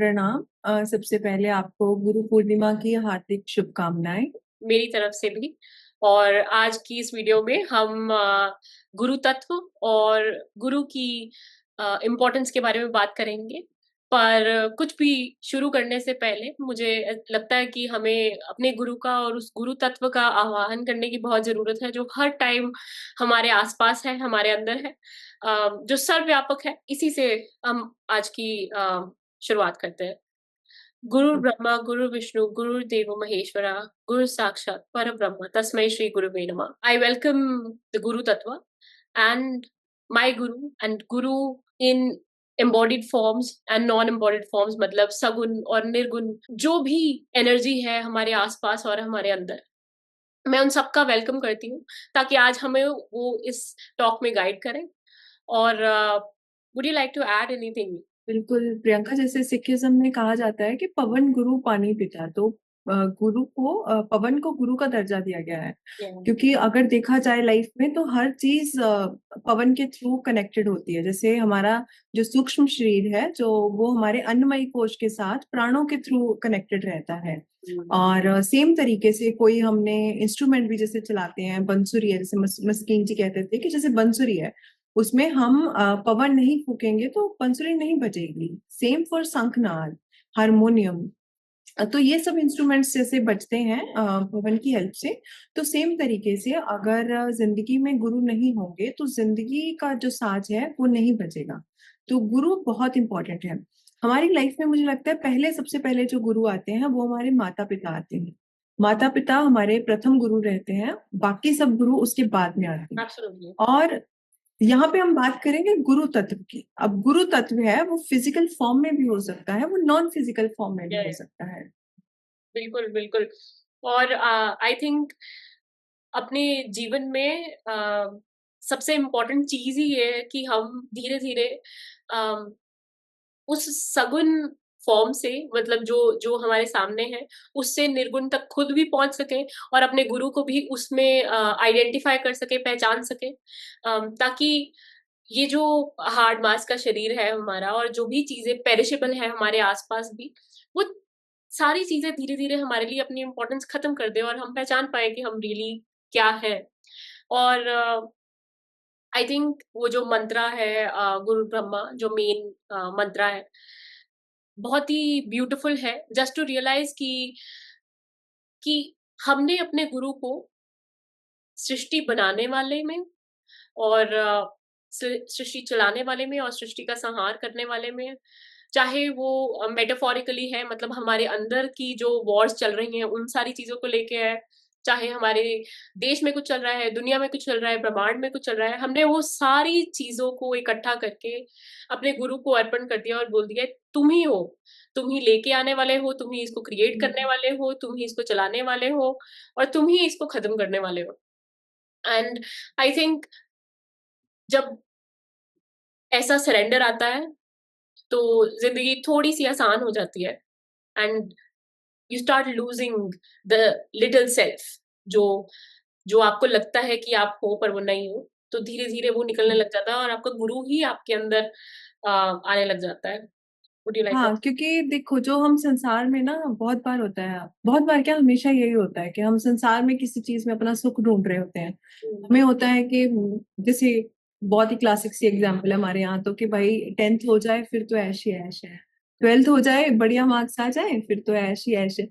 प्रणाम। सबसे पहले आपको गुरु पूर्णिमा की हार्दिक शुभकामनाएं। मेरी तरफ से भी। और आज की इस वीडियो में हम गुरु तत्व और गुरु की इम्पोर्टेंस के बारे में बात करेंगे। पर कुछ भी शुरू करने से पहले मुझे लगता है कि हमें अपने गुरु का और उस गुरु तत्व का आवाहन करने की बहुत जरूरत है, जो हर टाइम हमारे आसपास है, हमारे अंदर है, जो सर्वव्यापक है। इसी से हम आज की शुरुआत करते हैं। गुरु ब्रह्मा गुरु विष्णु गुरुर्देवो महेश्वरा गुरु साक्षात परब्रह्म तस्मै श्री गुरुवे नमः। I welcome the Guru Tattva and my Guru and Guru in embodied forms and non-embodied forms, मतलब सगुण और निर्गुण जो भी एनर्जी है हमारे आसपास और हमारे अंदर, मैं उन सबका वेलकम करती हूँ, ताकि आज हमें वो इस टॉक में गाइड करें। और would you like to add anything? बिल्कुल प्रियंका, जैसे सिखिज्म में कहा जाता है कि पवन गुरु पानी पिता, तो गुरु को पवन को गुरु का दर्जा दिया गया है। Yeah. क्योंकि अगर देखा जाए लाइफ में तो हर चीज पवन के थ्रू कनेक्टेड होती है। जैसे हमारा जो सूक्ष्म शरीर है, जो वो हमारे अन्नमयी कोश के साथ प्राणों के थ्रू कनेक्टेड रहता है। और सेम तरीके से कोई हमने इंस्ट्रूमेंट भी जैसे चलाते हैं, बंसुरी है, जैसे मस्कीन जी कहते थे कि जैसे बंसुरी है, उसमें हम पवन नहीं फूकेंगे तो बंसुरी नहीं बजेगी। सेम फॉर शंखनाद, हारमोनियम। तो ये सब इंस्ट्रूमेंट्स जैसे बजते हैं पवन की हेल्प से। तो सेम तरीके से अगर जिंदगी में गुरु नहीं होंगे तो जिंदगी का जो साज है वो नहीं बजेगा। तो गुरु बहुत इंपॉर्टेंट है हमारी लाइफ में। मुझे लगता है पहले, सबसे पहले जो गुरु आते हैं वो हमारे माता पिता आते हैं। माता पिता हमारे प्रथम गुरु रहते हैं, बाकी सब गुरु उसके बाद में आते हैं। Absolutely. और यहाँ पे हम बात करेंगे गुरु तत्व की। अब गुरु तत्व है वो फिजिकल फॉर्म में भी हो सकता है, वो नॉन फिजिकल फॉर्म में भी हो सकता है। बिल्कुल बिल्कुल। और आई थिंक अपने जीवन में सबसे इम्पोर्टेंट चीज ही ये है कि हम धीरे धीरे उस सगुण फॉर्म से, मतलब जो जो हमारे सामने है, उससे निर्गुण तक खुद भी पहुंच सके और अपने गुरु को भी उसमें आइडेंटिफाई कर सके, पहचान सके, ताकि ये जो हार्ड मास का शरीर है हमारा और जो भी चीजें पेरिशेबल है हमारे आसपास भी, वो सारी चीजें धीरे धीरे हमारे लिए अपनी इम्पोर्टेंस खत्म कर दे और हम पहचान पाए कि हम रियली क्या है। और आई थिंक वो जो मंत्रा है, गुरु ब्रह्मा, जो मेन मंत्रा है, बहुत ही ब्यूटीफुल है। जस्ट टू रियलाइज कि हमने अपने गुरु को सृष्टि बनाने वाले में और सृष्टि चलाने वाले में और सृष्टि का संहार करने वाले में, चाहे वो मेटाफोरिकली है, मतलब हमारे अंदर की जो वॉर्स चल रही हैं उन सारी चीजों को लेके है, चाहे हमारे देश में कुछ चल रहा है, दुनिया में कुछ चल रहा है, ब्रह्मांड में कुछ चल रहा है, हमने वो सारी चीजों को इकट्ठा करके अपने गुरु को अर्पण कर दिया और बोल दिया, तुम ही हो, तुम ही लेके आने वाले हो, तुम ही इसको क्रिएट करने वाले हो, तुम ही इसको चलाने वाले हो और तुम ही इसको खत्म करने वाले हो। एंड आई थिंक जब ऐसा सरेंडर आता है तो जिंदगी थोड़ी सी आसान हो जाती है। And you start losing the little self, जो जो आपको लगता है कि आप हो पर वो नहीं हो, तो धीरे धीरे वो निकलने लग जाता है और आपका गुरु ही आपके अंदर आने लग जाता है। Would you like to? हाँ, क्योंकि देखो जो हम संसार में ना, बहुत बार होता है, बहुत बार क्या, हमेशा यही होता है कि हम संसार में किसी चीज में अपना सुख ढूंढ रहे होते हैं। हमें होता है कि जैसे बहुत ही क्लासिक सी एग्जाम्पल है हमारे यहाँ तो, कि भाई 10th हो जाए फिर तो ऐश ही ऐश है, 12th हो जाए बढ़िया मार्क्स आ जाए फिर तो ऐश ही ऐश है।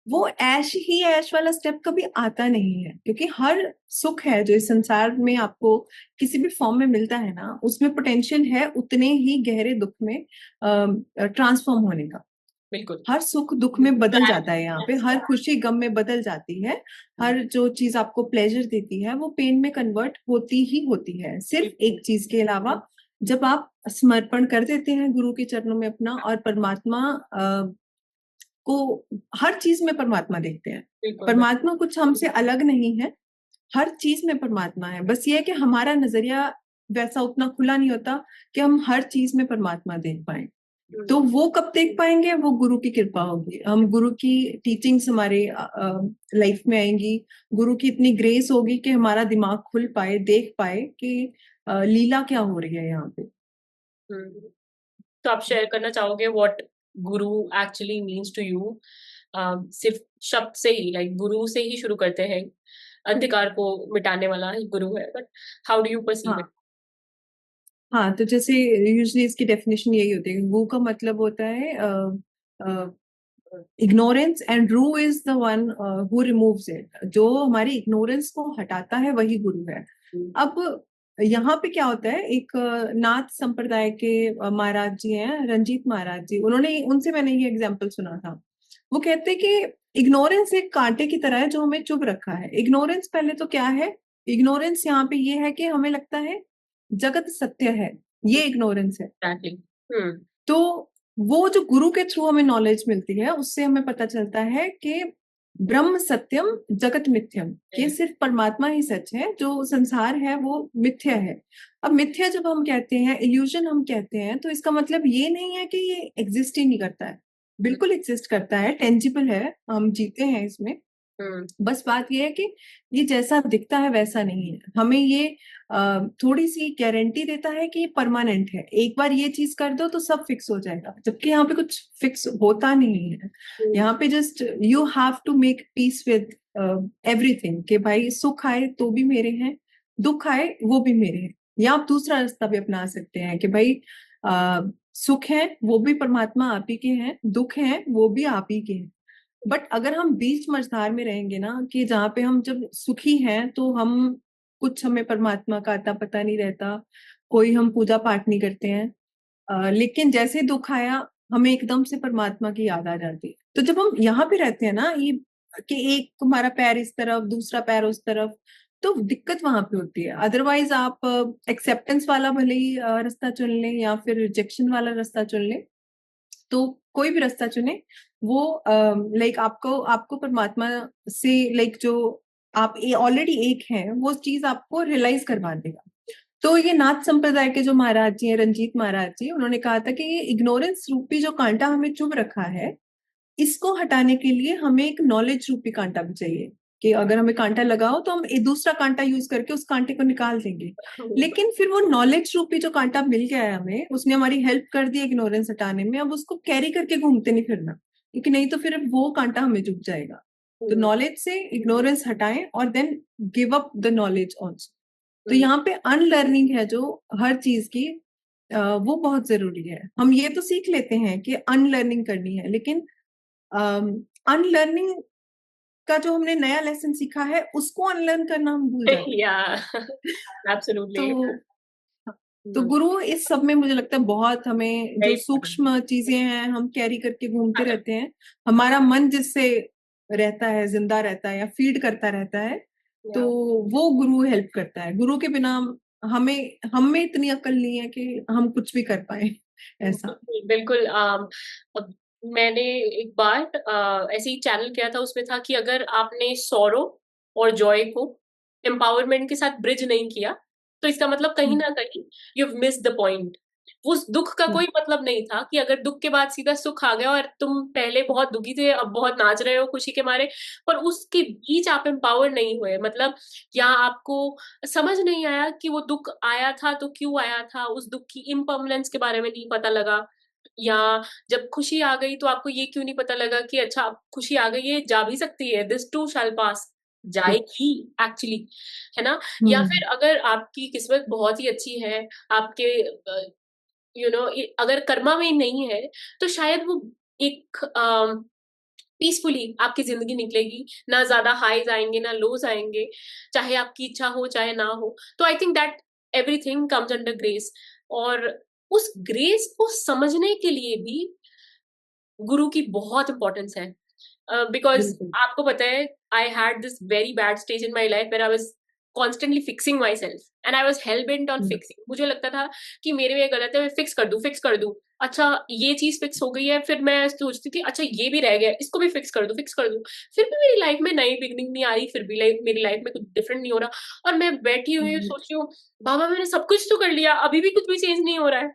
वो ऐश ही ऐश वाला स्टेप कभी आता नहीं है, क्योंकि हर सुख है जो इस संसार में आपको किसी भी फॉर्म में मिलता है ना, उसमें पोटेंशियल है उतने ही गहरे दुख में ट्रांसफॉर्म होने का। बिल्कुल। हर सुख दुख में बदल जाता है, यहाँ पे हर खुशी गम में बदल जाती है। हर जो चीज आपको प्लेजर देती है वो पेन में कन्वर्ट होती ही होती है, सिर्फ एक चीज के अलावा। जब आप समर्पण कर देते हैं गुरु के चरणों में अपना, और परमात्मा को, हर चीज में परमात्मा देखते हैं। बिल्कुल। परमात्मा कुछ हमसे अलग नहीं है, हर चीज में परमात्मा है। बस ये है कि हमारा नजरिया वैसा उतना खुला नहीं होता कि हम हर चीज में परमात्मा देख पाए। तो वो कब देख पाएंगे? वो गुरु की कृपा होगी, हम गुरु की टीचिंग्स हमारे लाइफ में आएंगी, गुरु की इतनी ग्रेस होगी कि हमारा दिमाग खुल पाए, देख पाए कि लीला क्या हो रही है यहाँ पे। तो आप शेयर करना चाहोगे what Guru actually means to you, सिर्फ शब्द से ही, लाइक गुरु से ही शुरू करते हैं, अंधकार को मिटाने वाला ही गुरु है, but how do you perceive it? हाँ हाँ, तो जैसे यूजली इसकी डेफिनेशन यही होती है, गु का मतलब होता है इग्नोरेंस, एंड रू is the one who removes it. जो हमारी इग्नोरेंस को हटाता है वही गुरु है। अब यहाँ पे क्या होता है, एक नाथ संप्रदाय के महाराज जी हैं, रंजीत महाराज जी, उन्होंने, उनसे मैंने ये एग्जाम्पल सुना था। वो कहते हैं कि इग्नोरेंस एक कांटे की तरह है जो हमें चुभ रखा है। इग्नोरेंस पहले तो क्या है, इग्नोरेंस यहाँ पे ये है कि हमें लगता है जगत सत्य है, ये इग्नोरेंस है। एग्जैक्टली। हम्म। तो वो जो गुरु के थ्रू हमें नॉलेज मिलती है, उससे हमें पता चलता है कि ब्रह्म सत्यम जगत मिथ्यम, ये सिर्फ परमात्मा ही सच है, जो संसार है वो मिथ्या है। अब मिथ्या जब हम कहते हैं, इल्यूजन हम कहते हैं, तो इसका मतलब ये नहीं है कि ये एग्जिस्ट ही नहीं करता है, बिल्कुल एग्जिस्ट करता है, टेंजिबल है, हम जीते हैं इसमें। बस बात ये है कि ये जैसा दिखता है वैसा नहीं है। हमें ये थोड़ी सी गारंटी देता है कि ये परमानेंट है, एक बार ये चीज कर दो तो सब फिक्स हो जाएगा, जबकि यहाँ पे कुछ फिक्स होता नहीं है। यहाँ पे just you have to make peace with everything, कि भाई सुख आए तो भी मेरे हैं, दुख आए वो भी मेरे हैं। या आप दूसरा रास्ता भी अपना सकते हैं कि भाई सुख है वो भी परमात्मा आप ही के हैं, दुख है वो भी आप ही के हैं। बट अगर हम बीच मझधार में रहेंगे ना, कि जहाँ पे हम जब सुखी हैं तो हम, कुछ हमें परमात्मा का आता पता नहीं रहता, कोई हम पूजा पाठ नहीं करते हैं, लेकिन जैसे दुख आया हमें एकदम से परमात्मा की याद आ जाती है। तो जब हम यहाँ पे रहते हैं ना, ये कि एक हमारा पैर इस तरफ दूसरा पैर उस तरफ, तो दिक्कत वहां पे होती है। अदरवाइज आप एक्सेप्टेंस वाला भले ही रास्ता चुन लें या फिर रिजेक्शन वाला रास्ता चुन लें, तो कोई भी रास्ता चुने, वो लाइक आपको आपको परमात्मा से, लाइक जो आप ऑलरेडी एक हैं, वो चीज आपको रियलाइज करवा देगा। तो ये नाथ संप्रदाय के जो महाराज जी हैं, रंजीत महाराज जी, उन्होंने कहा था कि ये इग्नोरेंस रूपी जो कांटा हमें चुभ रखा है, इसको हटाने के लिए हमें एक नॉलेज रूपी कांटा भी चाहिए, कि अगर हमें कांटा लगाओ तो हम एक दूसरा कांटा यूज करके उस कांटे को निकाल देंगे। लेकिन फिर वो नॉलेज रूपी जो कांटा मिल गया है हमें, उसने हमारी हेल्प कर दी इग्नोरेंस हटाने में, अब उसको कैरी करके घूमते नहीं फिरना, क्योंकि नहीं तो फिर वो कांटा हमें झुक जाएगा। तो नॉलेज से इग्नोरेंस हटाएं और then give up the knowledge also. तो यहाँ पे अनलर्निंग है जो हर चीज की, वो बहुत जरूरी है। हम ये तो सीख लेते हैं कि अनलर्निंग करनी है, लेकिन अनलर्निंग का जो हमने नया लेसन सीखा है उसको अनलर्न करना हम भूल जाते या हैं। एब्सोल्युटली। तो गुरु इस सब में मुझे लगता है बहुत, हमें जो सूक्ष्म चीजें हैं हम कैरी करके घूमते रहते हैं, हमारा मन जिससे रहता है, जिंदा रहता है या फीड करता रहता है, तो वो गुरु हेल्प करता है। गुरु के बिना हमें, हम में इतनी अकल नहीं है कि हम कुछ भी कर पाए ऐसा। बिल्कुल। अब मैंने एक बार ऐसे ही चैनल किया था, उसमें था कि अगर आपने सॉरो और जॉय को एम्पावरमेंट के साथ ब्रिज नहीं किया, तो इसका मतलब कहीं ना कहीं you have miss the point. उस दुख का कोई मतलब नहीं था कि अगर दुख के बाद सीधा सुख आ गया और तुम पहले बहुत दुखी थे अब बहुत नाच रहे हो खुशी के मारे, पर उसके बीच आप एम्पावर नहीं हुए। मतलब यहाँ आपको समझ नहीं आया कि वो दुख आया था तो क्यों आया था, उस दुख की इम्पर्मनेंस के बारे में नहीं पता लगा। या जब खुशी आ गई तो आपको ये क्यों नहीं पता लगा कि अच्छा खुशी आ गई है, जा भी सकती है, दिस टू शैल पास, जाएगी एक्चुअली, है ना। या फिर अगर आपकी किस्मत बहुत ही अच्छी है, आपके अगर कर्मा में नहीं है, तो शायद वो एक पीसफुली आपकी जिंदगी निकलेगी, ना ज्यादा हाईज आएंगे ना लोज आएंगे, चाहे आपकी इच्छा हो चाहे ना हो। तो I think that everything comes under grace. और उस ग्रेस को समझने के लिए भी गुरु की बहुत इंपॉर्टेंस है। बिकॉज आपको पता है, I had this very bad stage in my life where I was constantly fixing myself and I was hell bent on fixing. मुझे लगता था कि मेरे में गलत है, मैं फिक्स कर दूं फिक्स कर दूं। अच्छा ये चीज फिक्स हो गई है, फिर मैं सोचती थी अच्छा ये भी रह गया, इसको भी फिक्स कर दूं फिक्स कर दूं। फिर भी मेरी लाइफ में नई बिगनिंग नहीं आ रही, फिर भी मेरी लाइफ में कुछ डिफरेंट नहीं हो रहा, और मैं बैठी हुई सोच रही हूँ बाबा मैंने सब कुछ तो कर लिया, अभी भी कुछ भी चेंज नहीं हो रहा है।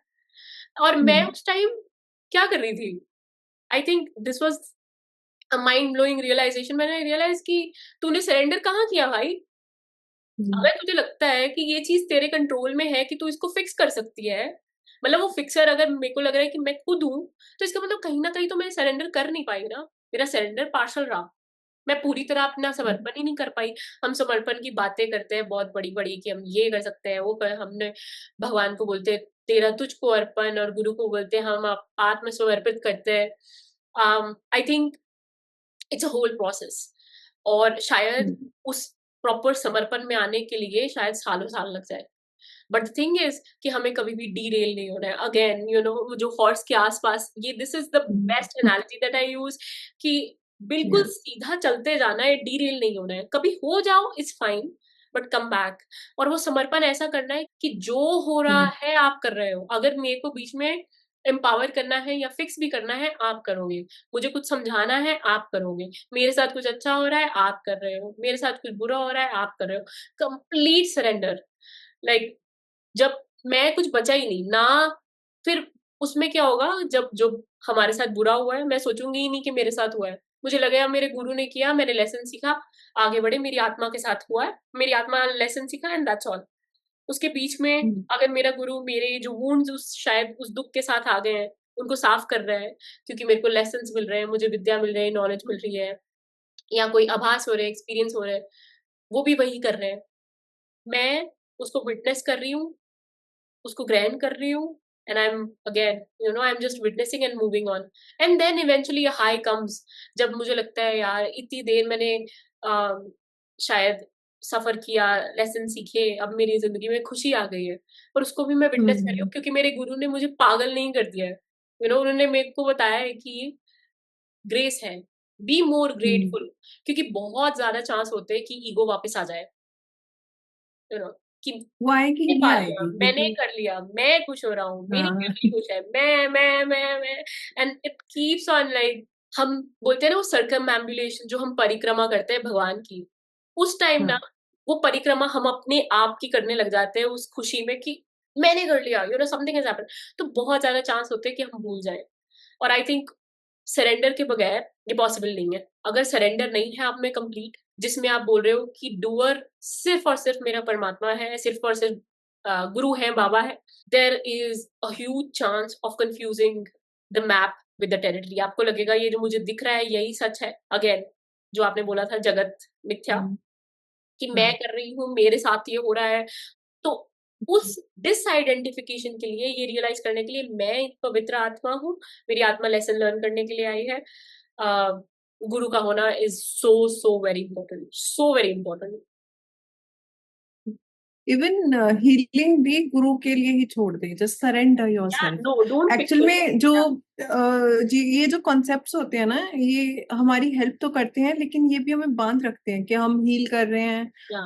और मैं उस टाइम क्या कर रही थी, I think this was mind blowing realization. मैंने रियलाइज कि तूने सरेंडर कहाँ किया भाई। अगर तुझे लगता है कि ये चीज तेरे कंट्रोल में है कि तू इसको फिक्स कर सकती है, मतलब वो फिक्सर अगर मेरे को लग रहा है कि मैं खुद हूँ, तो इसका मतलब कहीं ना कहीं तो मैं सरेंडर कर नहीं पाई ना, मेरा सरेंडर पार्शल रहा, मैं पूरी तरह अपना समर्पण ही नहीं कर पाई। हम समर्पण की बातें करते हैं बहुत बड़ी बड़ी कि हम ये कर सकते हैं, वो कर, हमने भगवान को बोलते हैं तेरा तुझको अर्पण, और गुरु को बोलते हैं हम आत्म समर्पित करते हैं। I think it's a whole process, और शायद उस प्रॉपर समर्पण में आने के लिए शायद सालों साल लग जाए। बट थिंग इज कि हमें कभी भी डीरेल नहीं होना है। अगेन यू नो, जो हॉर्स के आसपास, ये this is the best analysis that I use, कि बिल्कुल Yeah. सीधा चलते जाना है, डीरेल नहीं होना है। कभी हो जाओ it's fine, but come back. और वो समर्पण ऐसा करना है कि जो हो रहा है आप कर रहे हो, अगर मेरे को बीच में एम्पावर करना है या फिक्स भी करना है आप करोगे, मुझे कुछ समझाना है आप करोगे, मेरे साथ कुछ अच्छा हो रहा है आप कर रहे हो, मेरे साथ कुछ बुरा हो रहा है आप कर रहे हो। Complete surrender. लाइक जब मैं कुछ बचा ही नहीं ना, फिर उसमें क्या होगा, जब जो हमारे साथ बुरा हुआ है मैं सोचूंगी ही नहीं कि मेरे साथ हुआ है, मुझे लगेगा मेरे गुरु ने किया, मैंने लेसन सीखा, आगे बढ़े, मेरी आत्मा के साथ हुआ है, मेरी आत्मा लेसन सीखा एंड दैट्स ऑल। उसके बीच में अगर मेरा गुरु मेरे जो वुंड्स उस शायद उस दुख के साथ आ गए हैं उनको साफ कर रहा है, क्योंकि मेरे को लेसन मिल रहे हैं, मुझे विद्या मिल रही है, नॉलेज मिल रही है, या कोई आभास हो रहे हैं, एक्सपीरियंस हो रहे हैं, वो भी वही कर रहे हैं, मैं उसको विटनेस कर रही हूँ, उसको ग्रहण कर रही हूँ, and I am again you know I am just witnessing and moving on. And then eventually a high comes, जब मुझे लगता है यार इतनी देर मैंने शायद सफर किया, लेसन सीखे, अब मेरी जिंदगी में खुशी आ गई है, और उसको भी मैं विटनेस कर रही हूँ क्योंकि मेरे गुरु ने मुझे पागल नहीं कर दिया है। यू नो उन्होंने मेरे को बताया है कि ग्रेस है, बी मोर ग्रेटफुल, क्योंकि बहुत ज्यादा चांस होते हैं कि ईगो वापस आ जाए, यू नो, कि वो आएगी मैंने ही पा लिया, आएगी मैंने क्योंकि कर लिया, मैं खुश हो रहा हूँ, मेरी हाँ फैमिली खुश है, मैं, and it keeps on like, हम बोलते हैं ना वो सर्कमएम्बुलेशन जो हम परिक्रमा करते हैं भगवान की, उस टाइम ना हाँ वो परिक्रमा हम अपने आप की करने लग जाते हैं उस खुशी में कि मैंने कर लिया, you know something has happened. तो बहुत ज्यादा चांस होते हैं कि हम भूल जाएं, और आई थिंक सरेंडर के बगैर ये पॉसिबल नहीं है। अगर सरेंडर नहीं है आप में कंप्लीट, जिसमें आप बोल रहे हो कि डूअर सिर्फ और सिर्फ मेरा परमात्मा है, सिर्फ और सिर्फ गुरु है, बाबा है, there is a huge chance of confusing the map with the territory. आपको लगेगा ये जो मुझे दिख रहा है यही सच है। अगेन जो आपने बोला था जगत मिथ्या, कि मैं हाँ कर रही हूँ, मेरे साथ ये हो रहा है। तो उस डिसआइडेंटिफिकेशन के लिए, ये रियलाइज करने के लिए मैं एक पवित्र आत्मा हूँ, मेरी आत्मा लेसन लर्न करने के लिए आई है, गुरु का होना is so so very important, so very important. Even healing भी गुरु के लिए ही छोड़ दे, जस्ट सरेंडर या yourself. No don't actual fix में जो जी ये जो कॉन्सेप्ट्स होते हैं ना, ये हमारी हेल्प तो करते हैं लेकिन ये भी हमें बांध रखते हैं कि हम हील कर रहे हैं। या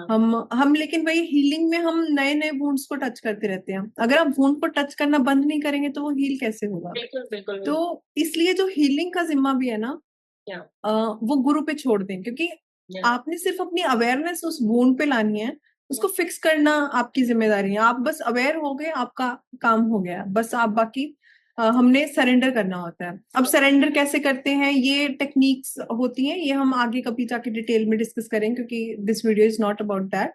हम लेकिन वही हीलिंग में हम नए नए वुंड्स को टच करते रहते हैं। अगर आप वुंड को टच करना बंद नहीं करेंगे तो वो हील कैसे होगा? बिल्कुल बिल्कुल तो बिल्कुल। इसलिए जो हीलिंग का जिम्मा भी है ना, या वो गुरु पे छोड़ दें, क्योंकि या आपने सिर्फ अपनी अवेयरनेस उस वूंड पे लानी है, उसको फिक्स करना आपकी जिम्मेदारी है। आप बस अवेयर हो गए, आपका काम हो गया, बस आप बाकी हमने सरेंडर करना होता है। अब सरेंडर कैसे करते हैं, ये टेक्निक्स होती हैं, ये हम आगे कभी जाके डिटेल में डिस्कस करें, क्योंकि this video is not about that.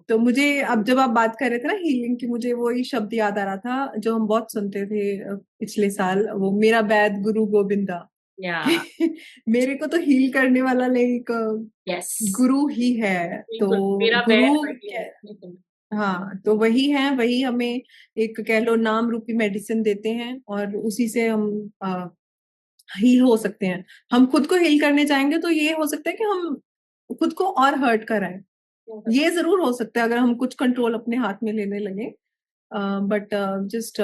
तो मुझे अब जब आप बात कर रहे थे ना हीलिंग की, मुझे वो ही शब्द याद आ रहा था जो हम बहुत सुनते थे पिछले साल, वो मेरा बैद गुरु गोविंदा। या मेरे को तो हील करने वाला लाइक यस गुरु ही है। तो बिल्कुल, मेरा गुरु बैर वही है बिल्कुल। हाँ, तो वही है, वही हमें एक कह लो नाम रूपी मेडिसिन देते हैं, और उसी से हम हील हो सकते हैं। हम खुद को हील करने जाएंगे तो ये हो सकता है कि हम खुद को और हर्ट कराएं। ये जरूर हो सकता है अगर हम कुछ कंट्रोल अपने हाथ में लेने लगे। But just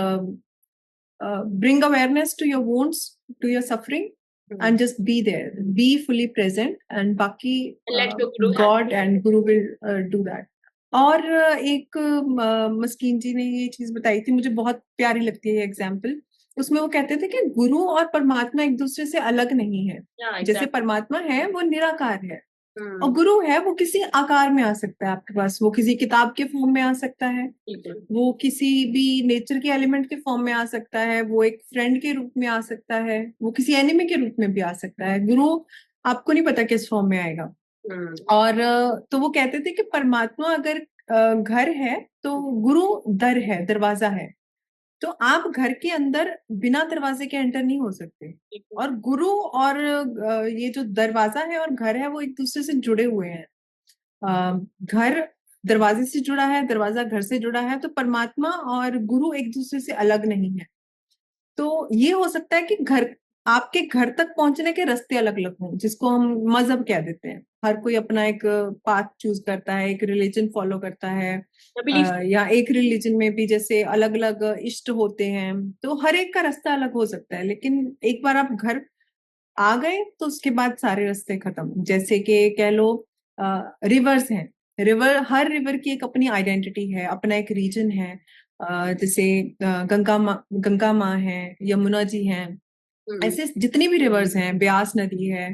bring awareness to your wounds, to your suffering, and just be there, be fully present, and बाकी let your Guru God handle. and Guru will do that. और एक मस्कीन जी ने ये चीज बताई थी, मुझे बहुत प्यारी लगती है ये एग्जाम्पल। उसमें वो कहते थे कि गुरु और परमात्मा एक दूसरे से अलग नहीं है। या जैसे एग्जैक्टली। परमात्मा है वो निराकार है, और गुरु है वो किसी आकार में आ सकता है आपके पास, वो किसी किताब के फॉर्म में आ सकता है, बिल्कुल वो किसी भी नेचर के एलिमेंट के फॉर्म में आ सकता है, वो एक फ्रेंड के रूप में आ सकता है, वो किसी एनिमी के रूप में भी आ सकता है। गुरु आपको नहीं पता किस फॉर्म में आएगा। और तो वो कहते थे कि परमात्मा अगर घर है तो गुरु दर है, दरवाजा है। तो आप घर के अंदर बिना दरवाजे के एंटर नहीं हो सकते। और गुरु और ये जो दरवाजा है और घर है वो एक दूसरे से जुड़े हुए हैं। घर दरवाजे से जुड़ा है, दरवाजा घर से जुड़ा है, तो परमात्मा और गुरु एक दूसरे से अलग नहीं है। तो ये हो सकता है कि घर, आपके घर तक पहुंचने के रास्ते अलग अलग हों, जिसको हम मजहब कह देते हैं। हर कोई अपना एक पाथ चूज करता है, एक रिलीजन फॉलो करता है। बिलीफ। या एक रिलीजन में भी जैसे अलग अलग इष्ट होते हैं, तो हर एक का रास्ता अलग हो सकता है। लेकिन एक बार आप घर आ गए तो उसके बाद सारे रास्ते खत्म। जैसे कि कह लो रिवर्स हैं, रिवर, हर रिवर की एक अपनी आइडेंटिटी है, अपना एक रीजन है। जैसे गंगा माँ है, यमुना जी हैं, ऐसे जितनी भी रिवर्स हैं, ब्यास नदी है,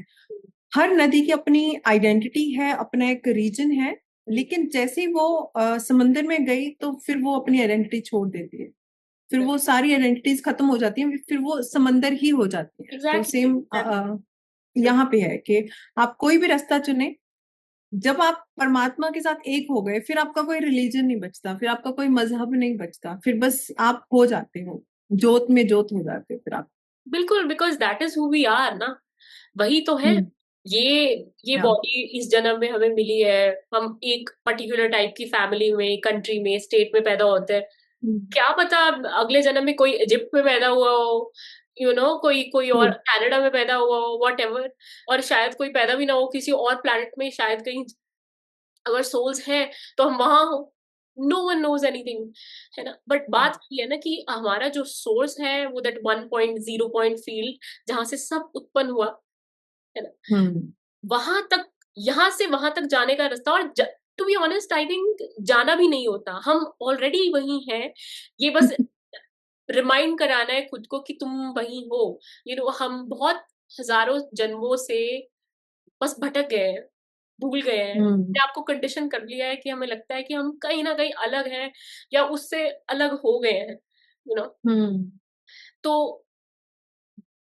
हर नदी की अपनी आइडेंटिटी है, अपना एक रीजन है। लेकिन जैसे ही वो समंदर में गई तो फिर वो अपनी आइडेंटिटी छोड़ देती है, फिर वो सारी आइडेंटिटीज खत्म हो जाती हैं, फिर वो समंदर ही हो जाती है। तो एग्जैक्टली। सेम यहाँ पे है कि आप कोई भी रास्ता चुने, जब आप परमात्मा के साथ एक हो गए, फिर आपका कोई रिलीजन नहीं बचता, फिर आपका कोई मजहब नहीं बचता, फिर बस आप हो जाते हो, जोत में जोत हो जाते हो फिर आप। बिल्कुल, because that is who we are ना, वही तो है। हम्म। ये या बॉडी इस जन्म में हमें मिली है। हम एक पर्टिकुलर टाइप की फैमिली में, कंट्री में, स्टेट में पैदा होते हैं। क्या पता अगले जन्म में कोई इजिप्ट में पैदा हुआ हो, कोई कोई ट्रू। और कनाडा में पैदा हुआ हो, वॉट एवर। और शायद कोई पैदा भी ना हो किसी और प्लैनेट में, शायद कहीं अगर सोल्स हैं तो हम वहां हो। नो वन नोज एनीथिंग, है ना। बट बात ये है ना कि हमारा जो सोर्स है वो दैट 1.0 पॉइंट फील्ड जहां से सब उत्पन्न हुआ, है ना, हम्म। वहां तक, यहाँ से वहां तक जाने का रास्ता। और to be honest I think जाना भी नहीं होता, हम ऑलरेडी वही हैं। ये बस रिमाइंड कराना है खुद को कि तुम वही हो। हम बहुत हजारों जन्मों से बस भटक गए हैं, भूल गए हैं, हम्म। आपको कंडीशन कर लिया है कि हमें लगता है कि हम कहीं ना कहीं अलग हैं या उससे अलग हो गए हैं, यू नो। हम्म। तो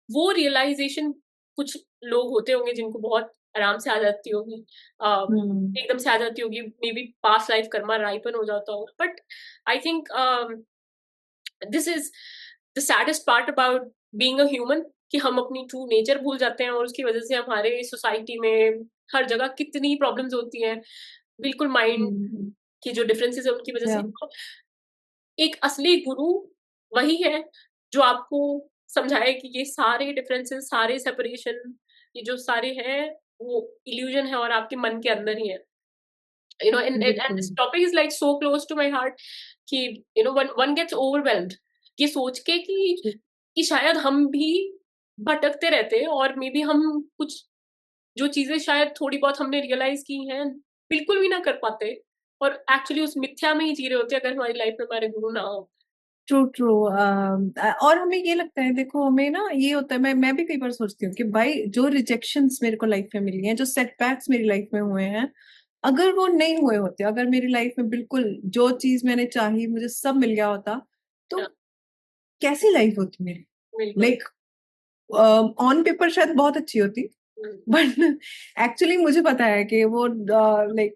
वो रियलाइजेशन कुछ लोग होते होंगे जिनको बहुत आराम से आ जाती होगी, हम्म। एकदम से आ जाती होगी, may be past life Karma ripen हो जाता होगा। But I think this is the saddest part about being a human, कि हम अपनी ट्रू नेचर भूल जाते हैं और उसकी वजह से हमारे सोसाइटी में हर जगह कितनी प्रॉब्लम्स होती हैं, बिल्कुल माइंड हम्म। की जो डिफरेंसेस है उनकी वजह से। या एक असली गुरु वही है जो आपको समझाए कि ये सारे डिफरेंसेस, सारे सेपरेशन, ये जो सारे हैं वो इल्यूजन है और आपके मन के अंदर ही है। And बिल्कुल। this topic is like so close to my heart कि one gets overwhelmed ये सोच के कि शायद हम भी भटकते रहते हैं और मे बी हम कुछ जो चीजें शायद थोड़ी बहुत हमने रियलाइज की हैं बिल्कुल भी ना कर पाते, और एक्चुअली उस मिथ्या में ही जी रहे होते अगर हमारी लाइफ में हमारे गुरु ना हो। True true. और हमें ये लगता है, देखो हमें ना ये होता है, मैं भी कई बार सोचती हूँ कि भाई जो रिजेक्शंस मेरे को लाइफ में मिली हैं, जो सेटबैक्स मेरी लाइफ में हुए हैं, अगर वो नहीं हुए होते, अगर मेरी लाइफ में बिल्कुल जो चीज मैंने चाही मुझे सब मिल गया होता, तो हाँ, कैसी लाइफ होती मेरी। बिल्कुल। लाइक ऑन पेपर शायद बहुत अच्छी होती, बट एक्चुअली मुझे पता है कि वो लाइक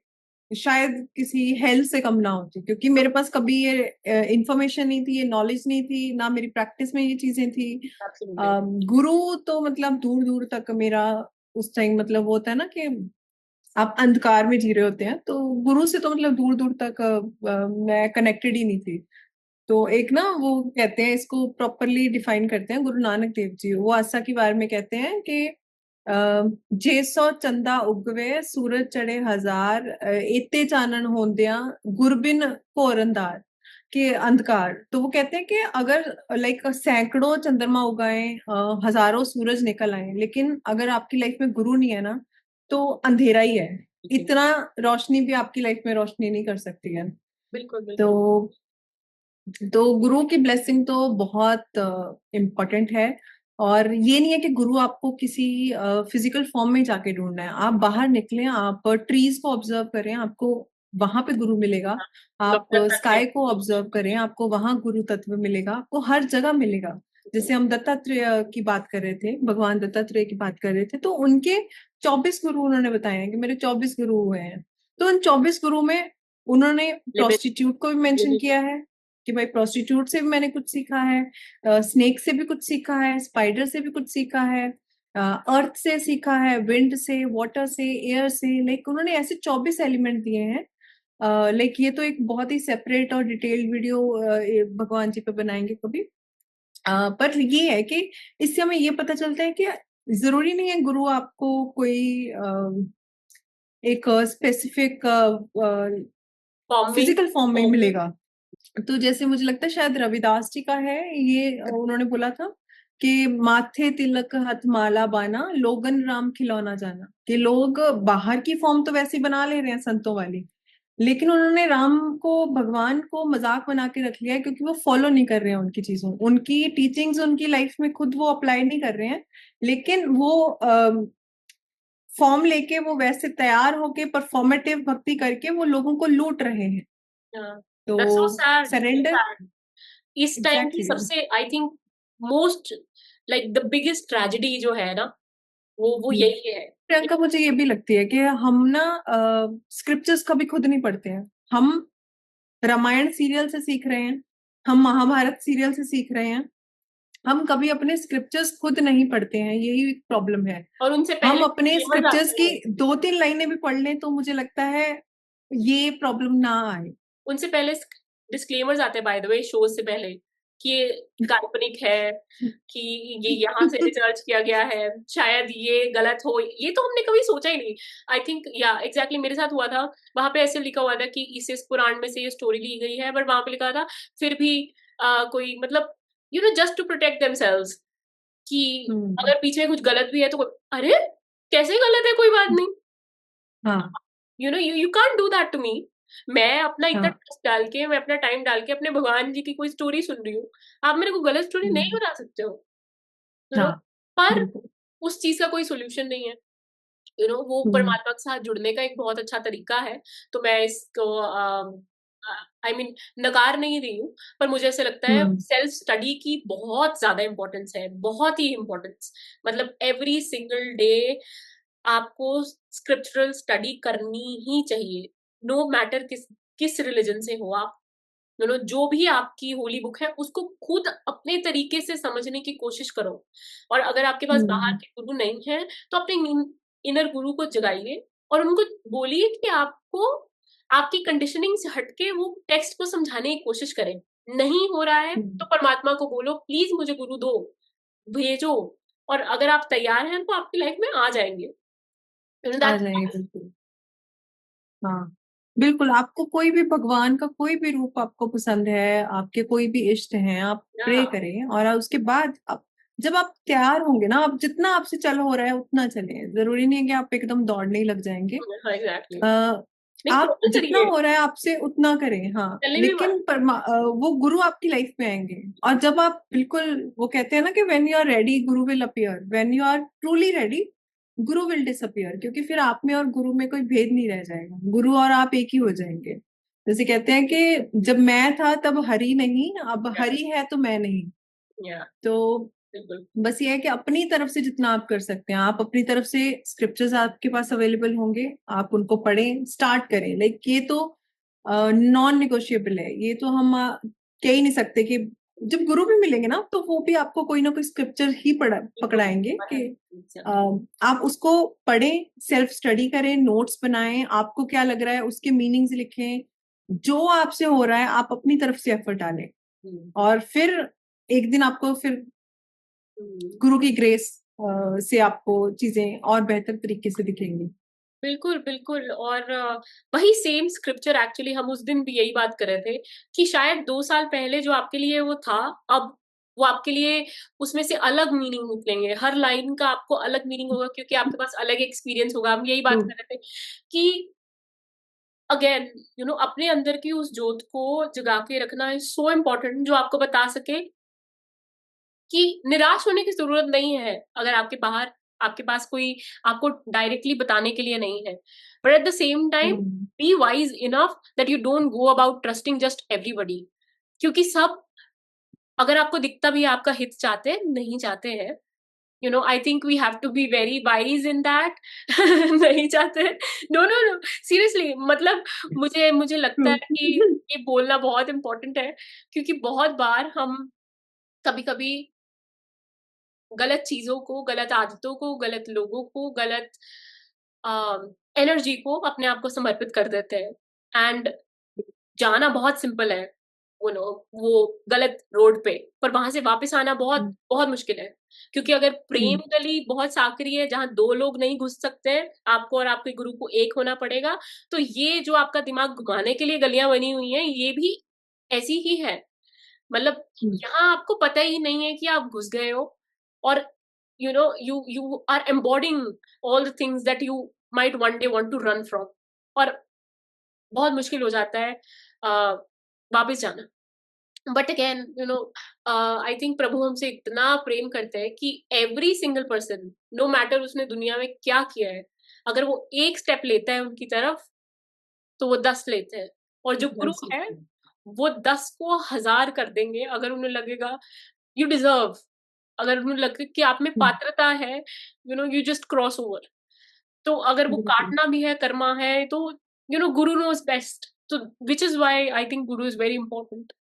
शायद किसी हेल्थ से कम ना होती, क्योंकि मेरे पास कभी ये इंफॉर्मेशन नहीं थी, ये नॉलेज नहीं थी ना, मेरी प्रैक्टिस में ये चीजें थी। एब्सोल्युटली। गुरु तो मतलब दूर दूर तक मेरा उस टाइम, मतलब वो होता है ना कि आप अंधकार में जी रहे होते हैं, तो गुरु से तो मतलब दूर दूर तक मैं कनेक्टेड ही नहीं थी। तो एक ना वो कहते हैं, इसको प्रॉपरली डिफाइन करते हैं गुरु नानक देव जी, वो आस्था की बारे में कहते हैं कि जे सौ चंदा उगवे सूरज चढ़े हजार, एते चानन होंदिया गुरबिन घोर अंधार, के अंधकार। तो वो कहते हैं कि अगर लाइक सैकड़ों चंद्रमा उगाए, हजारों सूरज निकल आए, लेकिन अगर आपकी लाइफ में गुरु नहीं है ना, तो अंधेरा ही है। इतना रोशनी भी आपकी लाइफ में रोशनी नहीं कर सकती है। बिल्कुल तो बिल्कुल। गुरु की ब्लेसिंग तो बहुत इम्पोर्टेंट है। और ये नहीं है कि गुरु आपको किसी फिजिकल फॉर्म में जाके ढूंढना है, आप बाहर निकलें, आप ट्रीज को ऑब्जर्व करें, आपको वहां पे गुरु मिलेगा। आप डॉक्टर सत्य। स्काई को ऑब्जर्व करें, आपको वहां गुरु तत्व मिलेगा, आपको हर जगह मिलेगा। जैसे हम दत्तात्रेय की बात कर रहे थे, भगवान दत्तात्रेय की बात कर रहे थे, तो उनके 24 गुरु उन्होंने बताए हैं कि मेरे 24 गुरु हुए हैं। तो उन 24 गुरु में उन्होंने लिमिट प्रोस्टिट्यूट को भी मेंशन लिमिट किया है, कि भाई प्रोस्टिट्यूट से भी मैंने कुछ सीखा है, स्नेक से भी कुछ सीखा है, स्पाइडर से भी कुछ सीखा है, अर्थ से सीखा है, विंड से, वाटर से, एयर से। लाइक उन्होंने ऐसे 24 एलिमेंट दिए हैं। लाइक ये तो एक बहुत ही सेपरेट और डिटेल्ड वीडियो भगवान जी पे बनाएंगे कभी। पर ये है कि इससे हमें ये पता चलता है कि जरूरी नहीं है गुरु आपको कोई एक स्पेसिफिक फॉर्म में। फिजिकल फॉर्म में मिलेगा। तो जैसे मुझे लगता है शायद रविदास जी का है ये, उन्होंने बोला था कि माथे तिलक हथ माला बाना, लोगन राम खिलौना जाना। कि लोग बाहर की फॉर्म तो वैसे ही बना ले रहे हैं संतों वाली, लेकिन उन्होंने राम को, भगवान को मजाक बना के रख लिया है, क्योंकि वो फॉलो नहीं कर रहे हैं उनकी चीजों, उनकी टीचिंग्स उनकी लाइफ में खुद वो अप्लाई नहीं कर रहे हैं, लेकिन वो फॉर्म लेके, वो वैसे तैयार होके परफॉर्मेटिव भक्ति करके वो लोगों को लूट रहे हैं। तो that's so sad, so surrender. Sad. इस टाइम की एग्जैक्टली। सबसे I think most like the biggest tragedy जो है ना, वो यही है। प्रियंका, मुझे ये भी लगती है कि हम ना स्क्रिप्चर्स कभी खुद नहीं पढ़ते हैं। हम रामायण सीरियल से सीख रहे हैं, हम महाभारत सीरियल से सीख रहे हैं, हम कभी अपने स्क्रिप्चर्स खुद नहीं पढ़ते हैं, यही प्रॉब्लम है। और उनसे हम पहले अपने disclaimers स्क्रिप्चर्स आते की हैं। 2-3 लाइनें भी पढ़ लें तो मुझे लगता है ये प्रॉब्लम ना आए। उनसे पहले डिस्क्लेमर्स आते हैं बाय द वे शोज से पहले, कि ये काल्पनिक है, कि ये यहाँ से रिसर्च किया गया है, शायद ये गलत हो। ये तो हमने कभी सोचा ही नहीं। आई थिंक या एग्जैक्टली मेरे साथ हुआ था। वहां पे ऐसे लिखा हुआ था कि इस पुराण में से ये स्टोरी ली गई है, बट वहां पे लिखा था फिर भी कोई मतलब जस्ट टू प्रोटेक्ट देमसेल्व्स, कि हम्म। अगर पीछे कुछ गलत भी है तो अरे कैसे गलत है, कोई बात नहीं। हाँ। You can't do that to me. मैं अपना इतना हाँ। ट्रस्ट डाल के, मैं अपना टाइम डाल के अपने भगवान जी की कोई स्टोरी सुन रही हूँ, आप मेरे को गलत स्टोरी नहीं हम्म। बना सकते हो। हाँ। पर बिल्कुल। उस चीज का कोई सोल्यूशन नहीं है। वो हम्म। परमात्मा के साथ जुड़ने का एक बहुत अच्छा तरीका है। तो मैं इसको आई मीन नकार नहीं रही हूँ, पर मुझे ऐसे लगता है हम्म। सेल्फ स्टडी की बहुत ज्यादा इंपॉर्टेंस है, बहुत ही इंपॉर्टेंस। मतलब एवरी सिंगल डे आपको स्क्रिप्चरल स्टडी करनी ही चाहिए, नो मैटर किस किस रिलीजन से हो आप। जो भी आपकी होली बुक है उसको खुद अपने तरीके से समझने की कोशिश करो। और अगर आपके पास बाहर हम्म। के गुरु नहीं है तो अपने इनर गुरु को जगाइए और उनको बोलिए कि आपको आपकी कंडीशनिंग से हटके वो टेक्स्ट को समझाने की कोशिश करें। नहीं हो रहा है तो हम्म। परमात्मा को बोलो, प्लीज मुझे गुरु दो, भेजो। और अगर आप तैयार हैं तो आपकी लाइफ में आ जाएंगे। आ That's जाएंगे, बिल्कुल। हाँ, बिल्कुल। आपको कोई भी भगवान का कोई भी रूप आपको पसंद है, आपके कोई भी इष्ट हैं, आप प्रे yeah, करें, और उसके बाद आप, जब आप तैयार होंगे ना, आप जितना आपसे चल हो रहा है उतना चलें। जरूरी नहीं है कि आप एकदम दौड़ने ही लग जाएंगे। exactly। आ, नहीं, आप क्रॉल जितना करिए, हो रहा है आपसे उतना करें, हाँ। चलने भी मत। लेकिन वो गुरु आपकी लाइफ में आएंगे, और जब आप बिल्कुल, वो कहते हैं ना कि when you are ready guru will appear, when you are truly ready guru will disappear. क्योंकि फिर आप में और गुरु में कोई भेद नहीं रह जाएगा, गुरु और आप एक ही हो जाएंगे। जैसे कहते हैं कि जब मैं था तब हरि नहीं, अब हरि है तो मैं नहीं। या तो बिल्कुल। बस ये है कि अपनी तरफ से जितना आप कर सकते हैं, आप अपनी तरफ से, स्क्रिप्चर्स आपके पास अवेलेबल होंगे, आप उनको पढ़ें, स्टार्ट करें। लाइक ये तो नॉन निगोशिएबल है, ये तो हम कह ही नहीं सकते कि जब गुरु भी मिलेंगे ना तो वो भी आपको कोई ना कोई स्क्रिप्चर ही बिल्कुल पकड़ाएंगे कि अच्छा। अ, आप उसको पढ़ें, सेल्फ स्टडी करें, नोट्स बनाएं, आपको क्या लग रहा है उसके मीनिंग्स लिखें, जो आपसे हो रहा है आप अपनी तरफ से एफर्ट डालें, हम्म, और फिर एक दिन आपको फिर हम्म। गुरु की ग्रेस से आपको चीजें और बेहतर तरीके से दिखेंगी। बिल्कुल बिल्कुल। और वही सेम स्क्रिप्चर एक्चुअली हम उस दिन भी यही बात कर रहे थे कि शायद 2 साल पहले जो आपके लिए वो था, अब वो आपके लिए उसमें से अलग मीनिंग निकलेंगे। हर लाइन का आपको अलग मीनिंग होगा क्योंकि आपके पास अलग एक्सपीरियंस होगा। हम यही बात ट्रू। कर रहे थे कि अगेन अपने अंदर की उस ज्योत को जगा के रखना इज सो इम्पोर्टेंट, जो आपको बता सके कि निराश होने की जरूरत नहीं है अगर आपके पास कोई आपको डायरेक्टली बताने के लिए नहीं है। But at the same time hmm. Be wise enough that you don't go about trusting just everybody. क्योंकि सब, अगर आपको दिखता भी है, आपका हित चाहते हैं नहीं चाहते हैं, I think we have to be very wise in that. नहीं चाहते, no no no, seriously, मतलब मुझे लगता है कि True. ये बोलना बहुत important है, क्योंकि बहुत बार हम कभी-कभी गलत चीजों को, गलत आदतों को, गलत लोगों को, गलत एनर्जी को अपने आप को समर्पित कर देते हैं। एंड जाना बहुत सिंपल है, वो गलत रोड पे, पर वहां से वापस आना बहुत बहुत मुश्किल है। क्योंकि अगर प्रेम गली बहुत साकरी है जहां दो लोग नहीं घुस सकते हैं, आपको और आपके गुरु को एक होना पड़ेगा, तो ये जो आपका दिमाग घुमाने के लिए गलियां बनी हुई हैं, ये भी ऐसी ही है। मतलब यहाँ आपको पता ही नहीं है कि आप घुस गए हो, और you are embodying all the things that you might one day want to run from, और बहुत मुश्किल हो जाता है वापस जाना। बट अगेन आई थिंक प्रभु हमसे इतना प्रेम करते हैं कि every single person, no matter उसने दुनिया में क्या किया है, अगर वो एक स्टेप लेता है उनकी तरफ, तो वो 10 लेते हैं, और जो गुरु है वो 10 को 1000 कर देंगे, अगर उन्हें लगेगा यू डिजर्व, अगर उन्हें लगे कि आप में पात्रता है, यू जस्ट क्रॉस ओवर। तो अगर वो काटना भी है, कर्मा है, तो गुरु नोज बेस्ट, तो which is why I think Guru is very important.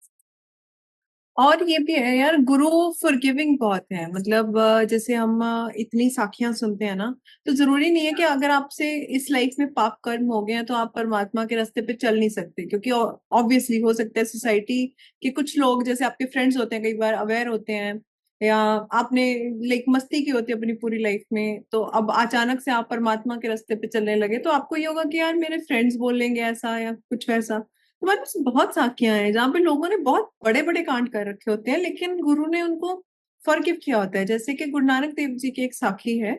और ये भी है यार, गुरु फॉरगिविंग बहुत है। मतलब जैसे हम इतनी साखियां सुनते हैं ना, तो जरूरी नहीं है कि अगर आपसे इस लाइफ में पाप कर्म हो गए हैं तो आप परमात्मा के रास्ते पे चल नहीं सकते। क्योंकि ऑब्वियसली हो सकता है सोसाइटी के कुछ लोग, जैसे आपके फ्रेंड्स होते हैं, कई बार अवेयर होते हैं, या आपने लाइक मस्ती की होती है अपनी पूरी लाइफ में, तो अब अचानक से आप परमात्मा के रास्ते पे चलने लगे, तो आपको ये होगा कि यार मेरे फ्रेंड्स बोलेंगे ऐसा या कुछ वैसा। हमारे पास बहुत साखियां हैं जहाँ पे लोगों ने बहुत बड़े बड़े कांड कर रखे होते हैं, लेकिन गुरु ने उनको फॉरगिव किया होता है। जैसे कि गुरु नानक देव जी की एक साखी है,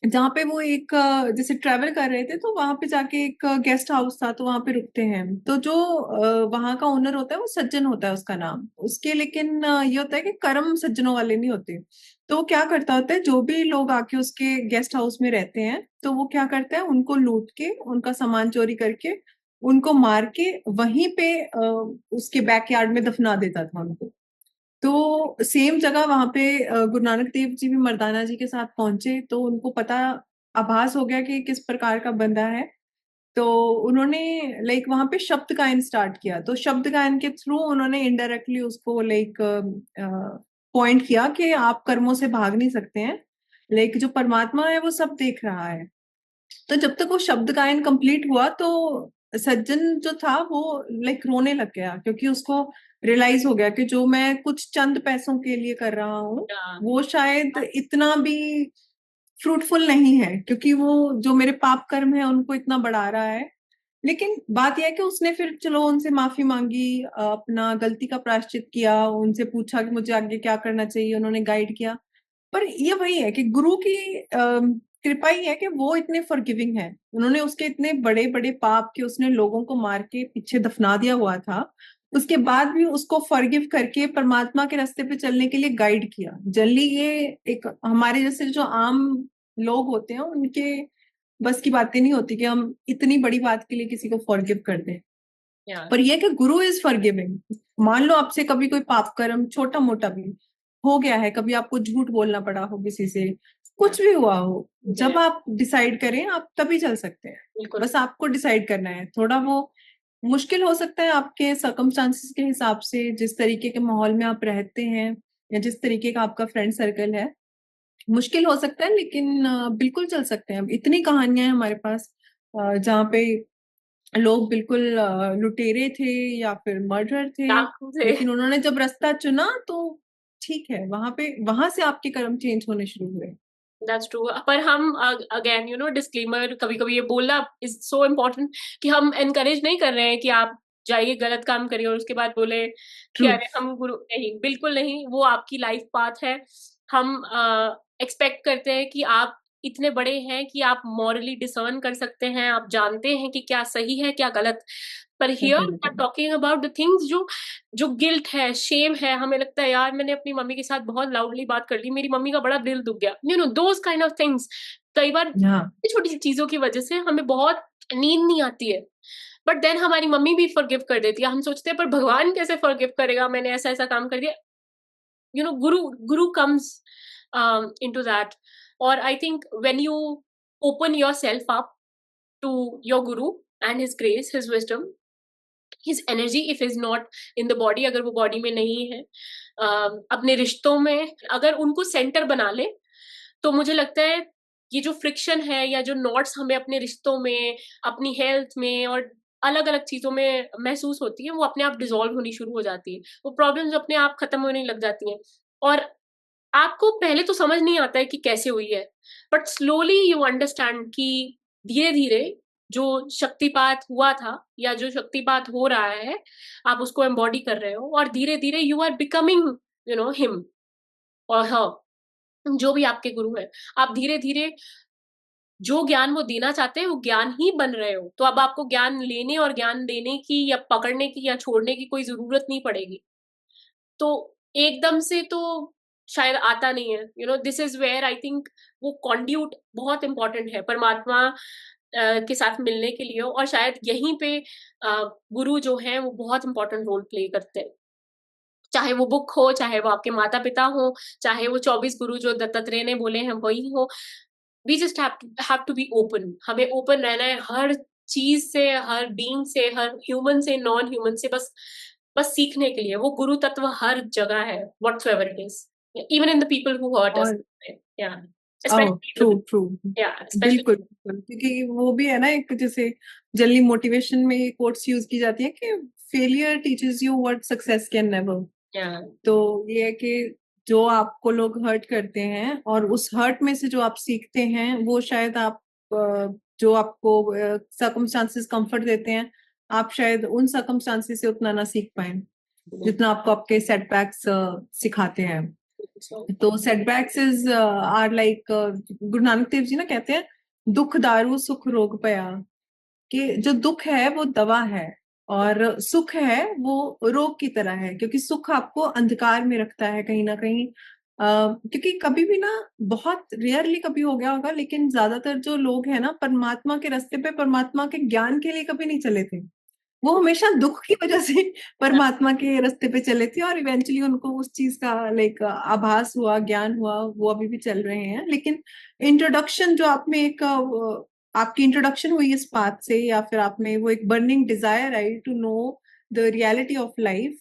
जहाँ पे वो एक जैसे ट्रेवल कर रहे थे, तो वहां पे जाके एक गेस्ट हाउस था, तो वहां पे रुकते हैं। तो जो वहां का ओनर होता है वो सज्जन होता है, उसका नाम उसके, लेकिन ये होता है कि कर्म सज्जनों वाले नहीं होते। तो वो क्या करता होता है, जो भी लोग आके उसके गेस्ट हाउस में रहते हैं, तो वो क्या करता है, उनको लूट के, उनका सामान चोरी करके, उनको मार के वहीं पे उसके बैकयार्ड में दफना देता था उनको। तो सेम जगह वहां पे गुरु नानक देव जी भी मर्दाना जी के साथ पहुंचे, तो उनको पता, आभास हो गया कि किस प्रकार का बंदा है। तो उन्होंने लाइक वहां पे शब्द गायन स्टार्ट किया। तो शब्द गायन के थ्रू उन्होंने इनडायरेक्टली उसको लाइक पॉइंट किया कि आप कर्मों से भाग नहीं सकते हैं, लाइक जो परमात्मा है वो सब देख रहा है। तो जब तक वो शब्द गायन कंप्लीट हुआ, तो सज्जन जो था वो लाइक रोने लग गया, क्योंकि उसको रियलाइज हो गया कि जो मैं कुछ चंद पैसों के लिए कर रहा हूँ, वो शायद इतना भी फ्रूटफुल नहीं है, क्योंकि वो जो मेरे पाप कर्म है उनको इतना बढ़ा रहा है। लेकिन बात यह है कि उसने फिर चलो उनसे माफी मांगी, अपना गलती का प्रायश्चित किया, उनसे पूछा कि मुझे आगे क्या करना चाहिए, उन्होंने गाइड किया। पर ये वही है कि गुरु की कृपा ही है कि वो इतने फॉरगिविंग है। उन्होंने उसके इतने बड़े बड़े पाप के, उसने लोगों को मार के पीछे दफना दिया हुआ था, उसके बाद भी उसको फॉरगिव करके परमात्मा के रास्ते पे चलने के लिए गाइड किया। जनरली ये एक हमारे जैसे जो आम लोग होते हैं, उनके बस की बातें नहीं होती कि हम इतनी बड़ी बात के लिए किसी को फॉरगिव कर दें। पर यह कि गुरु इज फॉरगिविंग। मान लो आपसे कभी कोई पाप कर्म छोटा मोटा भी हो गया है, कभी आपको झूठ बोलना पड़ा हो किसी से, कुछ भी हुआ हो, जब आप डिसाइड करें आप तभी चल सकते हैं। बस आपको डिसाइड करना है। थोड़ा वो मुश्किल हो सकता है आपके सर्कमस्टांसिस के हिसाब से, जिस तरीके के माहौल में आप रहते हैं, या जिस तरीके का आपका फ्रेंड सर्कल है, मुश्किल हो सकता है, लेकिन बिल्कुल चल सकते हैं। अब इतनी कहानियां हैं हमारे पास जहाँ पे लोग बिल्कुल लुटेरे थे या फिर मर्डरर थे, लेकिन उन्होंने जब रास्ता चुना तो ठीक है, वहां पे, वहां से आपके कर्म चेंज होने शुरू हुए। That's true. पर हम अगेन डिस्क्लेमर, कभी कभी ये बोलना इज सो इम्पोर्टेंट कि हम एनकरेज नहीं कर रहे हैं कि आप जाइए गलत काम करिए और उसके बाद बोले कि अरे हम गुरु, नहीं, बिल्कुल नहीं। वो आपकी लाइफ पाथ है। हम एक्सपेक्ट करते हैं कि आप इतने बड़े हैं कि आप मॉरली डिसर्न कर सकते हैं, आप जानते हैं कि क्या सही है क्या गलत। पर here we are talking about the things जो जो गिल्ट है, शेम है। हमें लगता है यार मैंने अपनी मम्मी के साथ बहुत लाउडली बात कर ली, मेरी मम्मी का बड़ा दिल दुख गया, दोज काइंड ऑफ थिंग्स। कई बार छोटी छोटी चीजों की वजह से हमें बहुत नींद नहीं आती है, बट देन हमारी मम्मी भी फॉरगिव कर देती है। हम सोचते हैं पर भगवान कैसे फॉरगिव करेगा, मैंने ऐसा ऐसा काम कर दिया। गुरु गुरु comes into that. Or I think when you open yourself up to your guru and his grace, his wisdom, his energy, if is not in the body, अगर वो बॉडी में नहीं है, अपने रिश्तों में अगर उनको सेंटर बना ले, तो मुझे लगता है ये जो फ्रिक्शन है या जो नॉट्स हमें अपने रिश्तों में, अपनी हेल्थ में और अलग अलग चीजों में महसूस होती है, वो अपने आप डिसॉल्व होनी शुरू हो जाती है, वो प्रॉब्लम्स अपने आप खत्म होने लग जाती हैं। और आपको पहले तो समझ नहीं आता है कि कैसे हुई है, बट स्लोली यू अंडरस्टैंड कि धीरे धीरे जो शक्तिपात हुआ था या जो शक्तिपात हो रहा है, आप उसको एम्बॉडी कर रहे हो और धीरे धीरे यू आर बिकमिंग हिम और हर, जो भी आपके गुरु है। आप धीरे धीरे जो ज्ञान वो देना चाहते हैं वो ज्ञान ही बन रहे हो, तो अब आपको ज्ञान लेने और ज्ञान देने की या पकड़ने की या छोड़ने की कोई जरूरत नहीं पड़ेगी। तो एकदम से तो शायद आता नहीं है, this is where I think वो कॉन्ड्यूट बहुत इंपॉर्टेंट है परमात्मा के साथ मिलने के लिए, और शायद यहीं पे गुरु जो है वो बहुत इंपॉर्टेंट रोल प्ले करते हैं। चाहे वो बुक हो, चाहे वो आपके माता पिता हो, चाहे वो 24 गुरु जो दत्तात्रेय ने बोले हैं वही हो, we just have to be open. हमें ओपन रहना है हर चीज से, हर बीइंग से, हर ह्यूमन से, नॉन ह्यूमन से, बस बस सीखने के लिए। वो गुरु तत्व हर जगह है, whatsoever it is, even in the people who hurt us, और या ट्रू स्पेशली, ट्रू, या बिल्कुल स्पेशली। बिल्कुल, क्योंकि वो भी है ना, एक जैसे जनरली मोटिवेशन में कोट्स यूज की जाती है कि failure teaches you what success can never. या तो ये है कि जो आपको लोग हर्ट करते हैं और उस हर्ट में से जो आप सीखते हैं, वो शायद आप जो आपको सर्कमस्टांसेस कंफर्ट देते हैं, आप शायद उन सर्कमस्टांसेस से उतना ना सीख पाए जितना आपको आपके सेटबैक्स सिखाते हैं। तो setbacks is are like, Guru Nanak Dev ji ना कहते हैं, दुख दारू सुख रोग पया, कि जो दुख है वो दवा है और सुख है वो रोग की तरह है, क्योंकि सुख आपको अंधकार में रखता है कहीं ना कहीं। क्योंकि कभी भी ना, बहुत रेयरली कभी हो गया होगा, लेकिन ज्यादातर जो लोग हैं ना, परमात्मा के रास्ते पे, परमात्मा के ज्ञान के लिए कभी नहीं चले थे। वो हमेशा दुख की वजह से परमात्मा के रास्ते पे चले थे, और इवेंचुअली उनको उस चीज का लाइक आभास हुआ, ज्ञान हुआ, वो अभी भी चल रहे हैं। लेकिन इंट्रोडक्शन जो आप में एक आपकी इंट्रोडक्शन हुई इस बात से, या फिर आप में वो एक burning desire I to know the reality of life,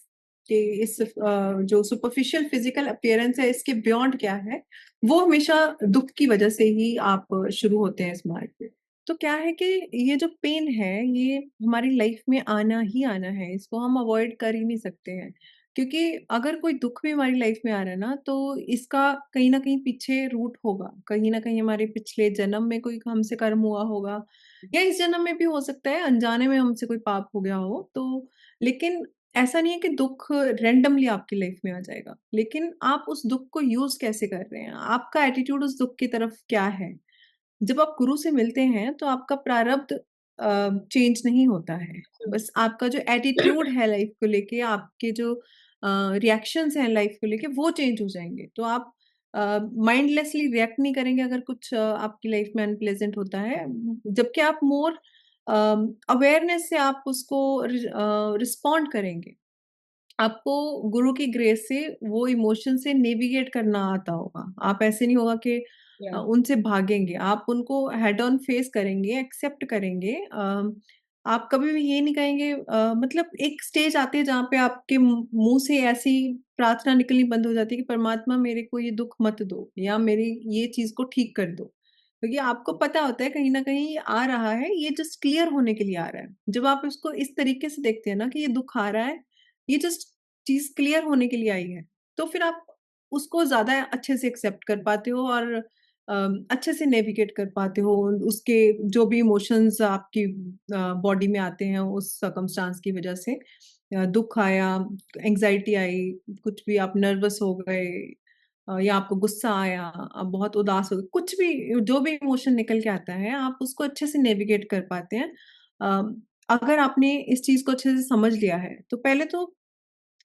कि इस जो सुपरफिशियल फिजिकल अपीयरेंस है इसके बियॉन्ड क्या है, वो हमेशा दुख की वजह से ही आप शुरू होते हैं इस मार्ग पे। तो क्या है कि ये जो पेन है, ये हमारी लाइफ में आना ही आना है, इसको हम अवॉइड कर ही नहीं सकते हैं। क्योंकि अगर कोई दुख भी हमारी लाइफ में आ रहा है ना, तो इसका कहीं ना कहीं पीछे रूट होगा, कहीं ना कहीं हमारे पिछले जन्म में कोई हमसे कर्म हुआ होगा, या इस जन्म में भी हो सकता है अनजाने में हमसे कोई पाप हो गया हो। तो लेकिन ऐसा नहीं है कि दुख रैंडमली आपकी लाइफ में आ जाएगा, लेकिन आप उस दुख को यूज कैसे कर रहे हैं, आपका एटीट्यूड उस दुख की तरफ क्या है। जब आप गुरु से मिलते हैं तो आपका प्रारब्ध चेंज नहीं होता है, बस आपका जो एटीट्यूड है लाइफ को लेके, आपके जो रिएक्शंस हैं लाइफ को लेके, वो चेंज हो जाएंगे। तो आप माइंडलेसली रिएक्ट नहीं करेंगे अगर कुछ आपकी लाइफ में अनप्लेजेंट होता है, जबकि आप मोर अवेयरनेस से आप उसको रिस्पॉन्ड करेंगे। आपको गुरु की ग्रेस से वो इमोशन से नेविगेट करना आता होगा। आप ऐसे नहीं होगा कि या उनसे भागेंगे, आप उनको हेड ऑन फेस करेंगे, एक्सेप्ट करेंगे। आप कभी भी ये नहीं कहेंगे, मतलब एक स्टेज आती है जहाँ पे आपके मुँह से ऐसी प्रार्थना निकलनी बंद हो जाती है कि परमात्मा मेरे को ये दुःख मत दो, या मेरी ये चीज़ को ठीक कर दो। क्योंकि आपको पता होता है कहीं न कहीं ये आ रहा है, ये जस्ट क्लियर होने के लिए आ रहा है। जब आप इसको इस तरीके से देखते हैं ना कि ये दुःख आ रहा है, ये जस्ट चीज़ क्लियर होने के लिए आई है, तो फिर आप उसको ज़्यादा अच्छे से एक्सेप्ट कर पाते हो, और अच्छे से नेविगेट कर पाते हो। उसके जो भी इमोशंस आपकी बॉडी में आते हैं उस सर्कमस्टांस की वजह से, दुःख आया, एंग्ज़ायटी आई, कुछ भी आप नर्वस हो गए, या आपको गुस्सा आया, आप बहुत उदास हो गए, कुछ भी जो भी इमोशन निकल के आता है, आप उसको अच्छे से नेविगेट कर पाते हैं। अ, अगर आपने इस चीज़ को अच्छे से समझ लिया है, तो पहले तो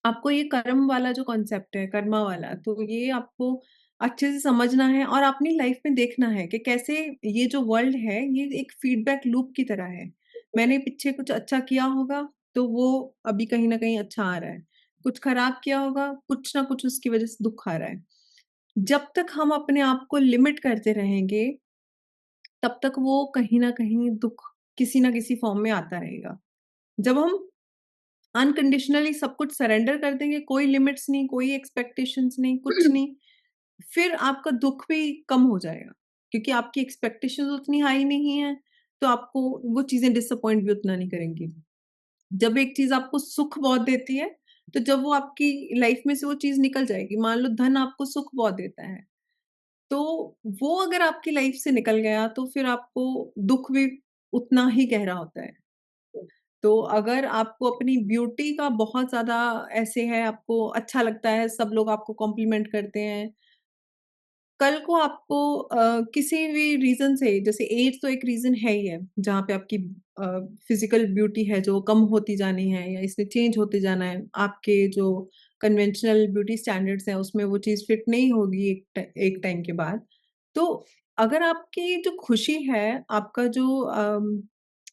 आपको ये कर्म वाला जो कॉन्सेप्ट है, कर्मा वाला, तो ये आपको अच्छे से समझना है और अपनी लाइफ में देखना है कि कैसे ये जो वर्ल्ड है, ये एक फीडबैक लूप की तरह है। मैंने पीछे कुछ अच्छा किया होगा, तो वो अभी कहीं न कहीं अच्छा आ रहा है। कुछ खराब किया होगा, कुछ ना कुछ उसकी वज़ह से दुःख आ रहा है। जब तक हम अपने आप को लिमिट करते रहेंगे, तब तक वो कहीं न कहीं दुःख किसी न किसी फ़ॉर्म में आता रहेगा। जब हम अनकंडीशनली सब कुछ सरेंडर कर देंगे, कोई लिमिट्स नहीं, कोई एक्सपेक्टेशंस नहीं, कुछ नहीं, फिर आपका दुःख भी कम हो जाएगा, क्योंकि आपकी एक्सपेक्टेशंस उतनी हाई नहीं है, तो आपको वो चीज़ें डिसअपॉइंट भी उतना नहीं करेंगी। जब एक चीज़ आपको सुख बहुत देती है, तो जब वो आपकी लाइफ में से वो चीज़ निकल जाएगी, मान लो धन आपको सुख बहुत देता है, तो वो अगर आपकी लाइफ से निकल गया, तो फिर आपको दुःख भी उतना ही गहरा होता है। तो अगर आपको अपनी ब्यूटी का बहुत ज़्यादा ऐसे है, आपको अच्छा लगता है, सब लोग आपको कॉम्प्लीमेंट करते हैं, कल को आपको किसी भी रीज़न से, जैसे एज तो एक रीज़न है ही है, जहाँ पे आपकी फिज़िकल ब्यूटी है जो कम होती जानी है या इसने चेंज होते जाना है। आपके जो कन्वेंशनल ब्यूटी स्टैंडर्ड्स हैं उसमें वो चीज़ फिट नहीं होगी एक टाइम के बाद। तो अगर आपकी जो खुशी है, आपका जो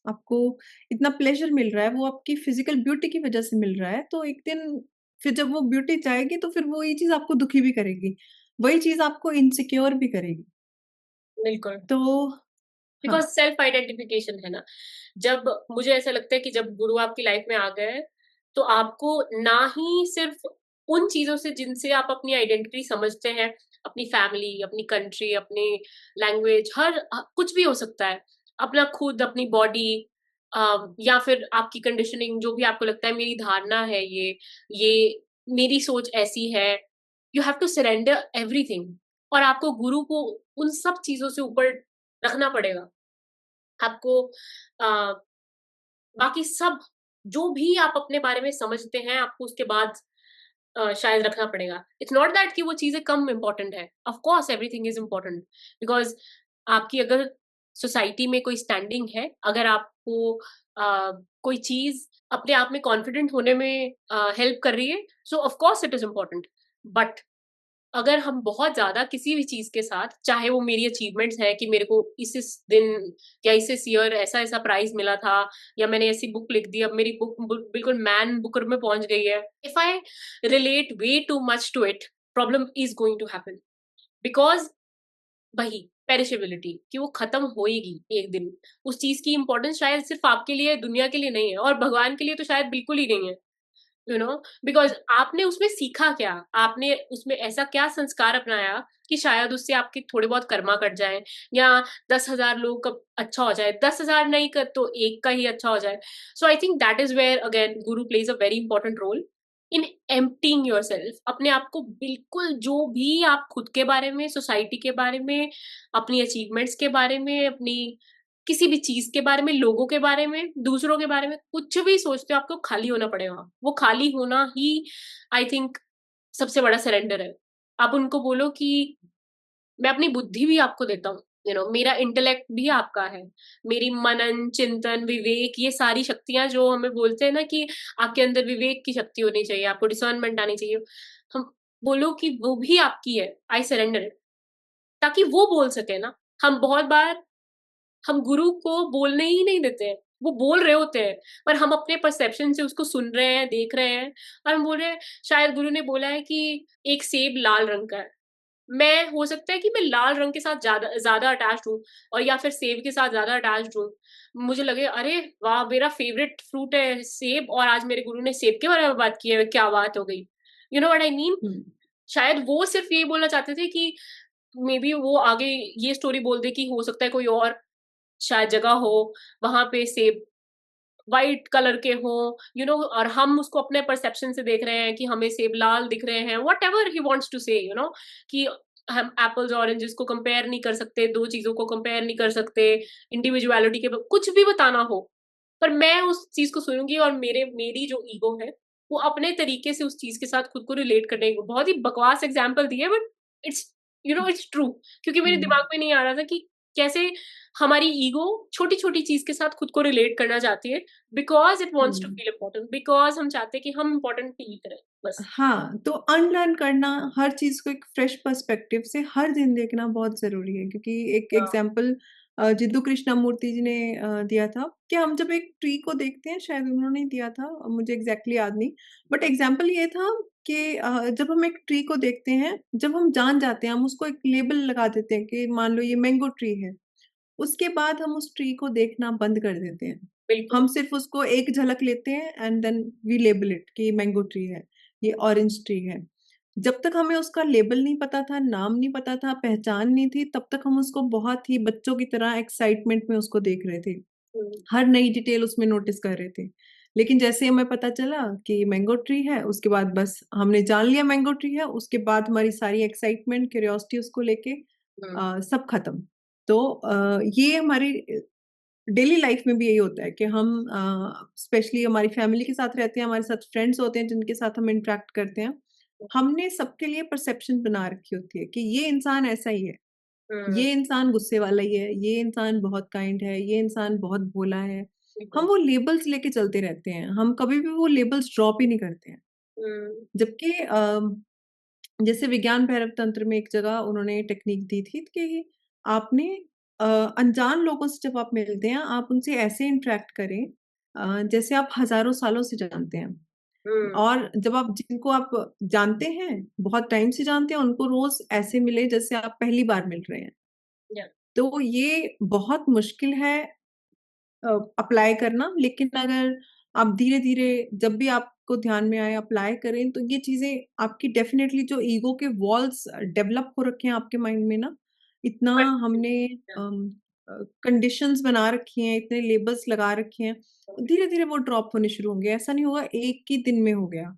आपको इतना प्लेज़र मिल रहा है, वो आपकी फिज़िकल ब्यूटी की वज़ह से मिल रहा है, तो एक दिन फिर जब वो ब्यूटी जाएगी तो फिर वो ये चीज़ आपको दुखी भी करेगी। वही चीज़ आपको इनसिक्योर भी करेगी। बिल्कुल। तो बिकॉज़ हाँ, सेल्फ आइडेंटिफिकेशन है ना। जब मुझे ऐसा लगता है कि जब गुरु आपकी लाइफ में आ गए हैं, तो आपको ना ही सिर्फ़ उन चीज़ों से जिनसे आप अपनी आइडेंटिटी समझते हैं, अपनी फैमिली, अपनी कंट्री, अपनी लैंग्वेज, कुछ भी हो सकता है। अपना खुद, अपनी बॉडी या फिर आपकी कंडीशनिंग, जो भी आपको लगता है मेरी धारणा है ये मेरी सोच ऐसी है। You have to surrender everything, और आपको गुरु को उन सब चीज़ों से ऊपर रखना पड़ेगा। आपको अ, बाकी सब जो भी आप अपने बारे में समझते हैं, आपको उसके बाद शायद रखना पड़ेगा। इट्स नॉट दैट कि वो चीज़ें कम इम्पोर्टेंट है। Of course everything is important, because आपकी अगर सोसाइटी में कोई स्टैंडिंग है, अगर आपको कोई चीज़ अपने आप में कॉन्फिडेंट होने में हेल्प कर रही है, सो of course it is important. But अगर हम बहुत ज़्यादा किसी भी चीज़ के साथ, चाहे वो मेरी अचीवमेंट्स है कि मेरे को इस दिन या इस ईयर ऐसा-ऐसा प्राइज़ मिला था, या मैंने ऐसी बुक लिख दी, अब मेरी बुक बिल्कुल मैन बुकर में पहुँच गई है। If I relate way too much to it, problem is going to happen, because वही पेरिशेबिलिटी, कि वो खत्म होएगी एक दिन। उस चीज़ की इम्पोर्टेंस शायद सिर्फ़ आपके लिए, दुनिया के लिए नहीं है, और भगवान के लिए तो शायद बिल्कुल ही नहीं है। यू नो, बिकॉज़ आपने उसमें सीखा क्या? आपने उसमें ऐसा क्या संस्कार अपनाया कि शायद उससे आपके थोड़े बहुत कर्मा कट जाएँ, या 10,000 लोगों का अच्छा हो जाए, 10,000 नहीं कर तो 1 का ही अच्छा हो जाए। So I think that is where again guru plays a very important role in emptying yourself. अपने आप को बिल्कुल, जो भी आप खुद के बारे में, सोसाइटी के बारे में, अपनी अचीवमेंट्स के बारे में, अपनी किसी भी चीज़ के बारे में, लोगों के बारे में, दूसरों के बारे में, कुछ भी सोचते हो, आपको खाली होना पड़ेगा। वो खाली होना ही आई थिंक सबसे बड़ा सरेंडर है। आप उनको बोलो कि मैं अपनी बुद्धि भी आपको देता हूँ, मेरा इंटेलेक्ट भी आपका है। मेरी मनन, चिंतन, विवेक, ये सारी शक्तियाँ जो हमें बोलते हैं ना कि आपके अंदर विवेक की शक्ति होनी चाहिए, आपको डिसर्नमेंट आनी चाहिए। हम बोलो कि वो भी आपकी है, आई सरेंडर इट, ताकि वो बोल सके ना। हम बहुत बार हम गुरु को बोलने ही नहीं देते हैं। वो बोल रहे होते हैं, पर हम अपने परसेप्शन से उसको सुन रहे हैं, देख रहे हैं, और हम बोल रहे हैं शायद गुरु ने बोला है कि एक सेब लाल रंग का है। मैं, हो सकता है कि मैं लाल रंग के साथ ज़्यादा ज़्यादा अटैच्ड हूँ, और या फिर सेब के साथ ज़्यादा अटैच्ड हूँ। मुझे लगे अरे वाह! मेरा फेवरेट फ्रूट है सेब, और आज मेरे गुरु ने सेब के बारे में बात की है, क्या बात हो गई। You know what I mean? Hmm. शायद वो सिर्फ़ यही बोलना चाहते थे कि मे बी वो आगे ये स्टोरी बोल दे कि हो सकता है कोई और शायद जगह हो, वहाँ पे सेब व्हाइट कलर के हों, और हम उसको अपने परसेप्शन से देख रहे हैं कि हमें सेब लाल दिख रहे हैं, व्हाटएवर ही वांट्स टू से, कि हम एप्पल्स ऑरेंजेस को कंपेयर नहीं कर सकते, 2 चीज़ों को कंपेयर नहीं कर सकते, इंडिविडुअलिटी के ब कुछ भी बताना हो। पर मैं उस चीज़ को सुनूँगी, और मेरी जो ईगो है, वो अपने तरीके से उस चीज़ के साथ खुद को रिलेट करने की, बहुत ही बकवास एग्ज़ाम्पल दी है, बट इट्स इट्स ट्रू, क्योंकि मेरे हुँ। दिमाग में नहीं आ रहा था कि कैसे हमारी ईगो छोटी-छोटी चीज़ के साथ खुद को रिलेट करना चाहती है, because it wants to hmm. Feel important, बिकॉज़ हम चाहते हैं कि हम इम्पोर्टेंट फील करें, बस। हाँ, तो अनलर्न करना, हर चीज़ को एक फ्रेश पर्सपेक्टिव से हर दिन देखना बहुत ज़रूरी है, क्योंकि एक हाँ, एग्ज़ाम्पल जिद्दू कृष्णमूर्ति जी ने दिया था कि हम जब एक ट्री को देखते हैं, शायद उन्होंने दिया था, मुझे एग्ज़ैक्टली याद नहीं, बट एग्ज़ाम्पल ये था कि जब हम एक ट्री को देखते हैं, जब हम जान जाते हैं, हम उसको एक लेबल लगा देते हैं कि मान लो ये मैंगो ट्री है, उसके बाद हम उस ट्री को देखना बंद कर देते हैं। बिल्कुल। हम सिर्फ उसको एक झलक लेते हैं and then we label it कि ये मैंगो ट्री है, ये ऑरेंज ट्री है। जब तक हमें उसका लेबल नहीं पता था, नाम नहीं पता था, पहचान नहीं थी, तब तक हम उसको बहुत ही बच्चों की तरह एक्साइटमेंट में उसको देख रहे थे। हुँ, हर नई डिटेल उसमें नोटिस कर रहे थे। लेकिन जैसे हमें पता चला कि ये मैंगो ट्री है, उसके बाद बस हमने जान लिया मैंगो ट्री है, उसके बाद हमारी सारी एक्साइटमेंट, क्यूरियोसिटी उसको लेके हुँ, सब खत्म। तो ये हमारी डेली लाइफ में भी यही होता है कि हम स्पेशली हमारी फैमिली के साथ रहते हैं, हमारे साथ फ्रेंड्स होते हैं जिनके साथ हम इंटरेक्ट करते हैं। हमने सबके लिए परसेप्शन बना रखी होती है कि ये इंसान ऐसा ही है, हुँ, ये इंसान गुस्से वाला ही है, ये इंसान बहुत काइंड है, ये इंसान बहुत भोला है। हम बिल्कुल। वो लेबल्स लेके चलते रहते हैं, हम कभी भी वो लेबल्स ड्रॉप ही नहीं करते हैं। हुँ, जबकि जैसे विज्ञान भैरव तंत्र में एक जगह उन्होंने टेक्निक दी थी कि आपने अ, अनजान लोगों से जब आप मिलते हैं, आप उनसे ऐसे इंटरैक्ट करें जैसे आप हज़ारों सालों से जानते हैं। हुँ, और जब आप जिनको आप जानते हैं, बहुत टाइम से जानते हैं, उनको रोज़ ऐसे मिले जैसे आप पहली बार मिल रहे हैं। या तो ये बहुत मुश्किल है अप्लाई करना, लेकिन अगर आप धीरे-धीरे जब भी आपको ध्यान में आए अप्लाई करें, तो ये चीज़ें आपकी डेफ़िनेटली जो ईगो के वॉल्स डेवलप हो रखे हैं आपके माइंड में ना, इतना बट हमने या कंडीशंस बना रखी हैं, इतने लेबल्स लगा रखे हैं, धीरे-धीरे वो ड्रॉप होने शुरू होंगे। ऐसा नहीं होगा एक ही दिन में हो गया।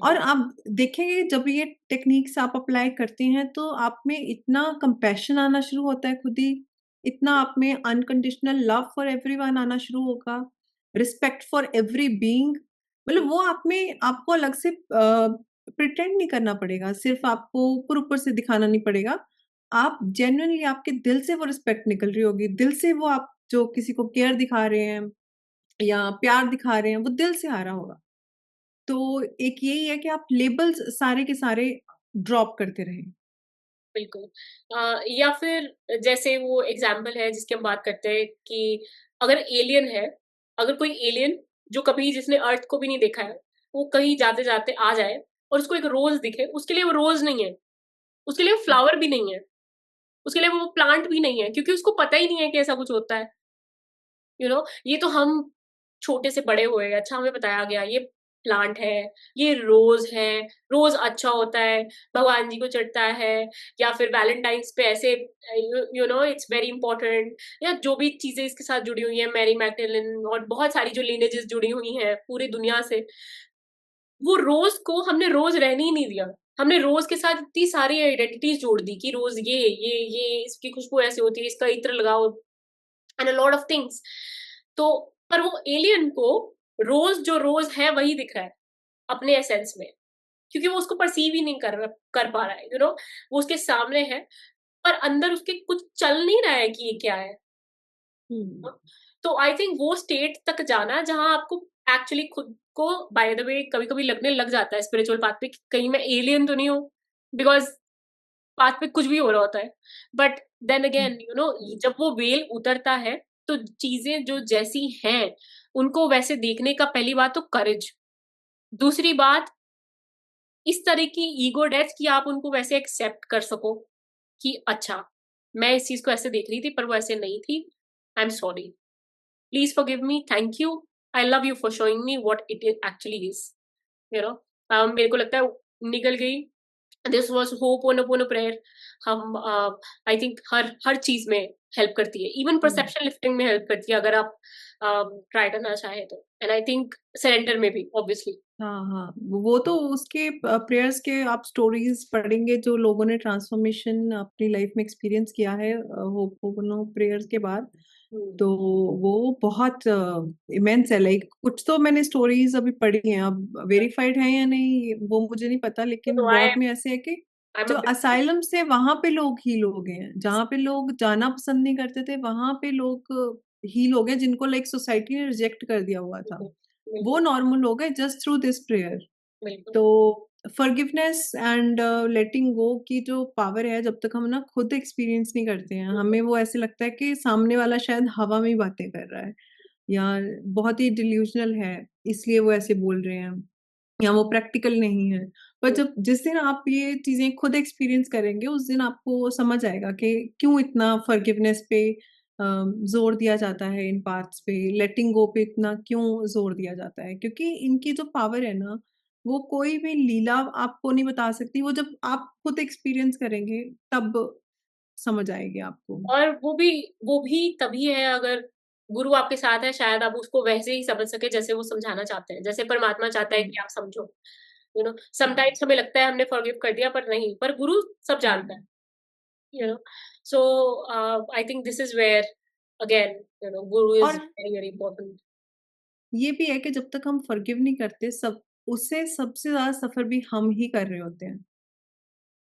और बिल्कुल। आप देखेंगे जब ये टेक्निक्स आप अप्लाई करते हैं तो आप में इतना कंपैशन आना शुरू होता है खुद ही, इतना आप में अनकंडीशनल लव फॉर एवरीवन आना शुरू होगा, रिस्पेक्ट फॉर एवरी बीइंग, हुँ, मतलब वो आप में आपको अलग से प्रिटेंड नहीं करना पड़ेगा, सिर्फ आपको ऊपर-ऊपर से दिखाना नहीं पड़ेगा। आप जेन्युइनली आपके दिल से वो रिस्पेक्ट निकल रही होगी, दिल से वो आप जो किसी को केयर दिखा रहे हैं या प्यार दिखा रहे हैं, वो दिल से आ रहा होगा। तो एक यही है कि आप लेबल्स सारे के सारे ड्रॉप करते रहें। बिल्कुल। या फिर जैसे वो एग्ज़ाम्पल है जिसकी हम बात करते हैं कि अगर एलियन है, अगर कोई एलियन जो कभी जिसने अर्थ को भी नहीं देखा है, वो कहीं जाते-जाते आ जाए और उसको एक रोज़ दिखे, उसके लिए वो रोज़ नहीं है, उसके लिए वो फ्लावर भी नहीं है, उसके लिए वो प्लांट भी नहीं है क्योंकि उसको पता ही नहीं है कि ऐसा कुछ होता है। ये तो हम छोटे से बड़े हुए, अच्छा हमें बताया गया ये प्लांट है, ये रोज़ है, रोज़ अच्छा होता है, भगवान जी को चढ़ता है या फिर वैलेंटाइन्स पे ऐसे you know it's very important या जो भी चीज़ें इसके साथ जुड़ी हुई हैं, मैरी मैगडेलिन और बहुत सारी जो लिनेजेस जुड़ी हुई हैं पूरी दुनिया से, वो रोज़ को हमने रोज़ रहने ही नहीं दिया। हमने रोज़ के साथ इतनी सारी आइडेंटिटीज़ जोड़ दी कि रोज़ ये, इसकी खुशबू ऐसे होती है, इसका इत्र लगाओ and a lot of things. तो पर वो एलियन को रोज़ जो रोज़ है वही दिख रहा है, अपने एसेंस में, क्योंकि वो उसको परसीव ही नहीं कर पा रहा है, वो उसके सामने है, पर अंदर उसके कुछ चल नहीं रहा है कि ये क्या है। हुँ। तो आई थिंक वो स्टेट तक जाना जहाँ आपको एक्चुअली खुद को बाय द वे कभी-कभी लगने लग जाता है स्पिरिचुअल पाथ पे कि कहीं मैं एलियन तो नहीं हूँ? बिकॉज़ पाथ पे कुछ भी हो रहा होता है। बट देन हुँ, अगेन जब वो वेल उतरता है, तो चीज़ें जो जैसी हैं, उनको वैसे देखने का पहली बात तो करेज, दूसरी बात इस तरह की ईगो डेथ कि आप उनको वैसे एक्सेप्ट कर सको कि अच्छा, मैं इस चीज़ को ऐसे देख रही थी पर वो ऐसे नहीं थी। I am sorry. Please forgive me, thank you, I love you for showing me what it actually is. You know मेरे को लगता है निकल गई। This was ho'oponopono prayer. हम आई थिंक हर हर चीज़ में हेल्प करती है। इवन हुँ। परसेप्शन लिफ्टिंग में हेल्प करती है अगर आप ट्राई करना चाहें तो। एंड आई थिंक सरेंडर में भी ऑब्वियसली। हाँ, हाँ। वो तो उसके प्रेयर्स के आप स्टोरीज़ पढ़ेंगे जो लोगों ने ट्रांसफॉर्मेशन अपनी लाइफ़ में एक्सपीरियंस किया है होपोनो प्रेयर्स के बाद, हुँ। तो वो बहुत इमेंस है, लाइक कुछ तो मैंने स्टोरीज़ अभी पढ़ी हैं, अब वेरिफाइड हैं या नहीं वो मुझे नहीं पता, लेकिन तो बहुत में ऐसे है कि आई एम जो अ बिग असाइलम से वहाँ पे लोग हील हो गए हैं, जहाँ पे लोग जाना पसंद नहीं करते थे, वहाँ पे लोग हील हो गए जिनको लाइक सोसाइटी ने रिजेक्ट कर दिया हुआ था। बिल्कुल, वो बिल्कुल, नॉर्मल हो गए जस्ट थ्रू दिस प्रेयर। बिल्कुल। तो फॉरगिवनेस एंड लेटिंग गो की जो पावर है, जब तक हम ना खुद एक्सपीरियंस नहीं करते हैं, हुँ, हमें वो ऐसे लगता है कि सामने वाला शायद हवा में ही बातें कर रहा है या बहुत ही डिल्यूज़नल है, इसलिए वो ऐसे बोल रहे हैं। या वो प्रैक्टिकल नहीं है। पर जब जिस दिन आप ये चीजें खुद एक्सपीरियंस करेंगे उस दिन आपको समझ आएगा कि क्यों इतना फॉरगिवनेस पे जोर दिया जाता है, इन पार्ट्स पे लेटिंग गो पे इतना क्यों जोर दिया जाता है, क्योंकि इनकी जो पावर है ना, वो कोई भी लीला आपको नहीं बता सकती। वो जब आप खुद एक्सपीरियंस करेंगे तब समझ आएगी आपको। और वो भी तभी है अगर गुरु आपके साथ है, शायद आप उसको वैसे ही समझ सके जैसे वो समझाना चाहते हैं, जैसे परमात्मा चाहता है हम्म, कि आप समझो। हाँ। समटाइम्स हमें लगता है हमने फॉरगिव कर दिया, पर नहीं, पर गुरु सब जानता है। Hmm. You know so I think this is where again guru is और वेरी वेरी इंपॉर्टेंट। ये भी है कि जब तक हम फॉरगिव नहीं करते, सब उससे सबसे ज्यादा सफर भी हम ही कर रहे होते हैं।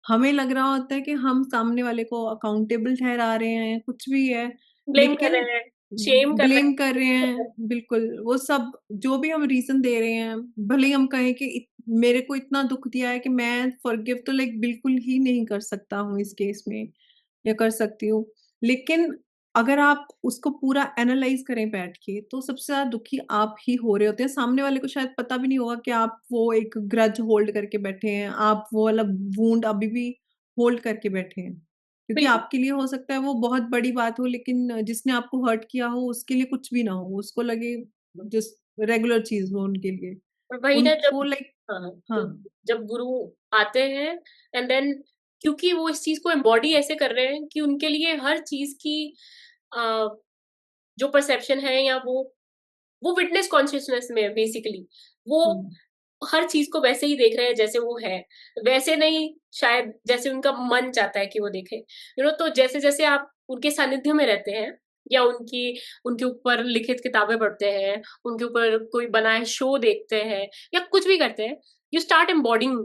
हमें लग रहा होता है कि हम सामने वाले को अकाउंटेबल ठहरा रहे हैं, कुछ भी है, ब्लेम कर लेकिन रहे हैं, शेम कर ब्लेम कर रहे रहे हैं। हैं। बिल्कुल, वो सब जो भी हम रीज़न दे रहे हैं, भले ही हम कहें कि मेरे को इतना दुःख दिया है कि मैं फॉरगिव तो लाइक बिल्कुल ही नहीं कर सकता हूँ इस केस में, या कर सकती हूँ। लेकिन अगर आप उसको पूरा एनालाइज़ करें बैठ के, तो सबसे ज़्यादा दुखी आप ही हो रहे होते हैं। सामने वाले को शायद पता भी नहीं होगा कि आप वो एक ग्रज होल्ड करके बैठे हैं, आप वो वाला वुंड अभी भी होल्ड करके बैठे हैं। क्योंकि बिल्कुल। आपके लिए हो सकता है वो बहुत बड़ी बात हो, लेकिन जिसने आपको हर्ट किया हो उसके लिए कुछ भी ना हो, उसको लगे जस्ट रेगुलर चीज़ हो उनके लिए। और वही ना, उनको लाइक हाँ, हाँ, जब जब गुरु आते हैं एंड देन, क्योंकि वो इस चीज को एम्बॉडी ऐसे कर रहे हैं कि उनके लिए हर चीज की अ, जो परसेप्शन है, या वो विटनेस कॉन्शियसनेस में है बेसिकली। वो हुँ, हर चीज को वैसे ही देख रहे हैं जैसे वो है, वैसे नहीं शायद जैसे उनका मन चाहता है कि वो देखे। तो जैसे जैसे आप उनके सानिध्य में रहते हैं, या उनके ऊपर लिखित किताबें पढ़ते हैं, उनके ऊपर कोई बनाए शो देखते हैं, या कुछ भी करते हैं, you start embodying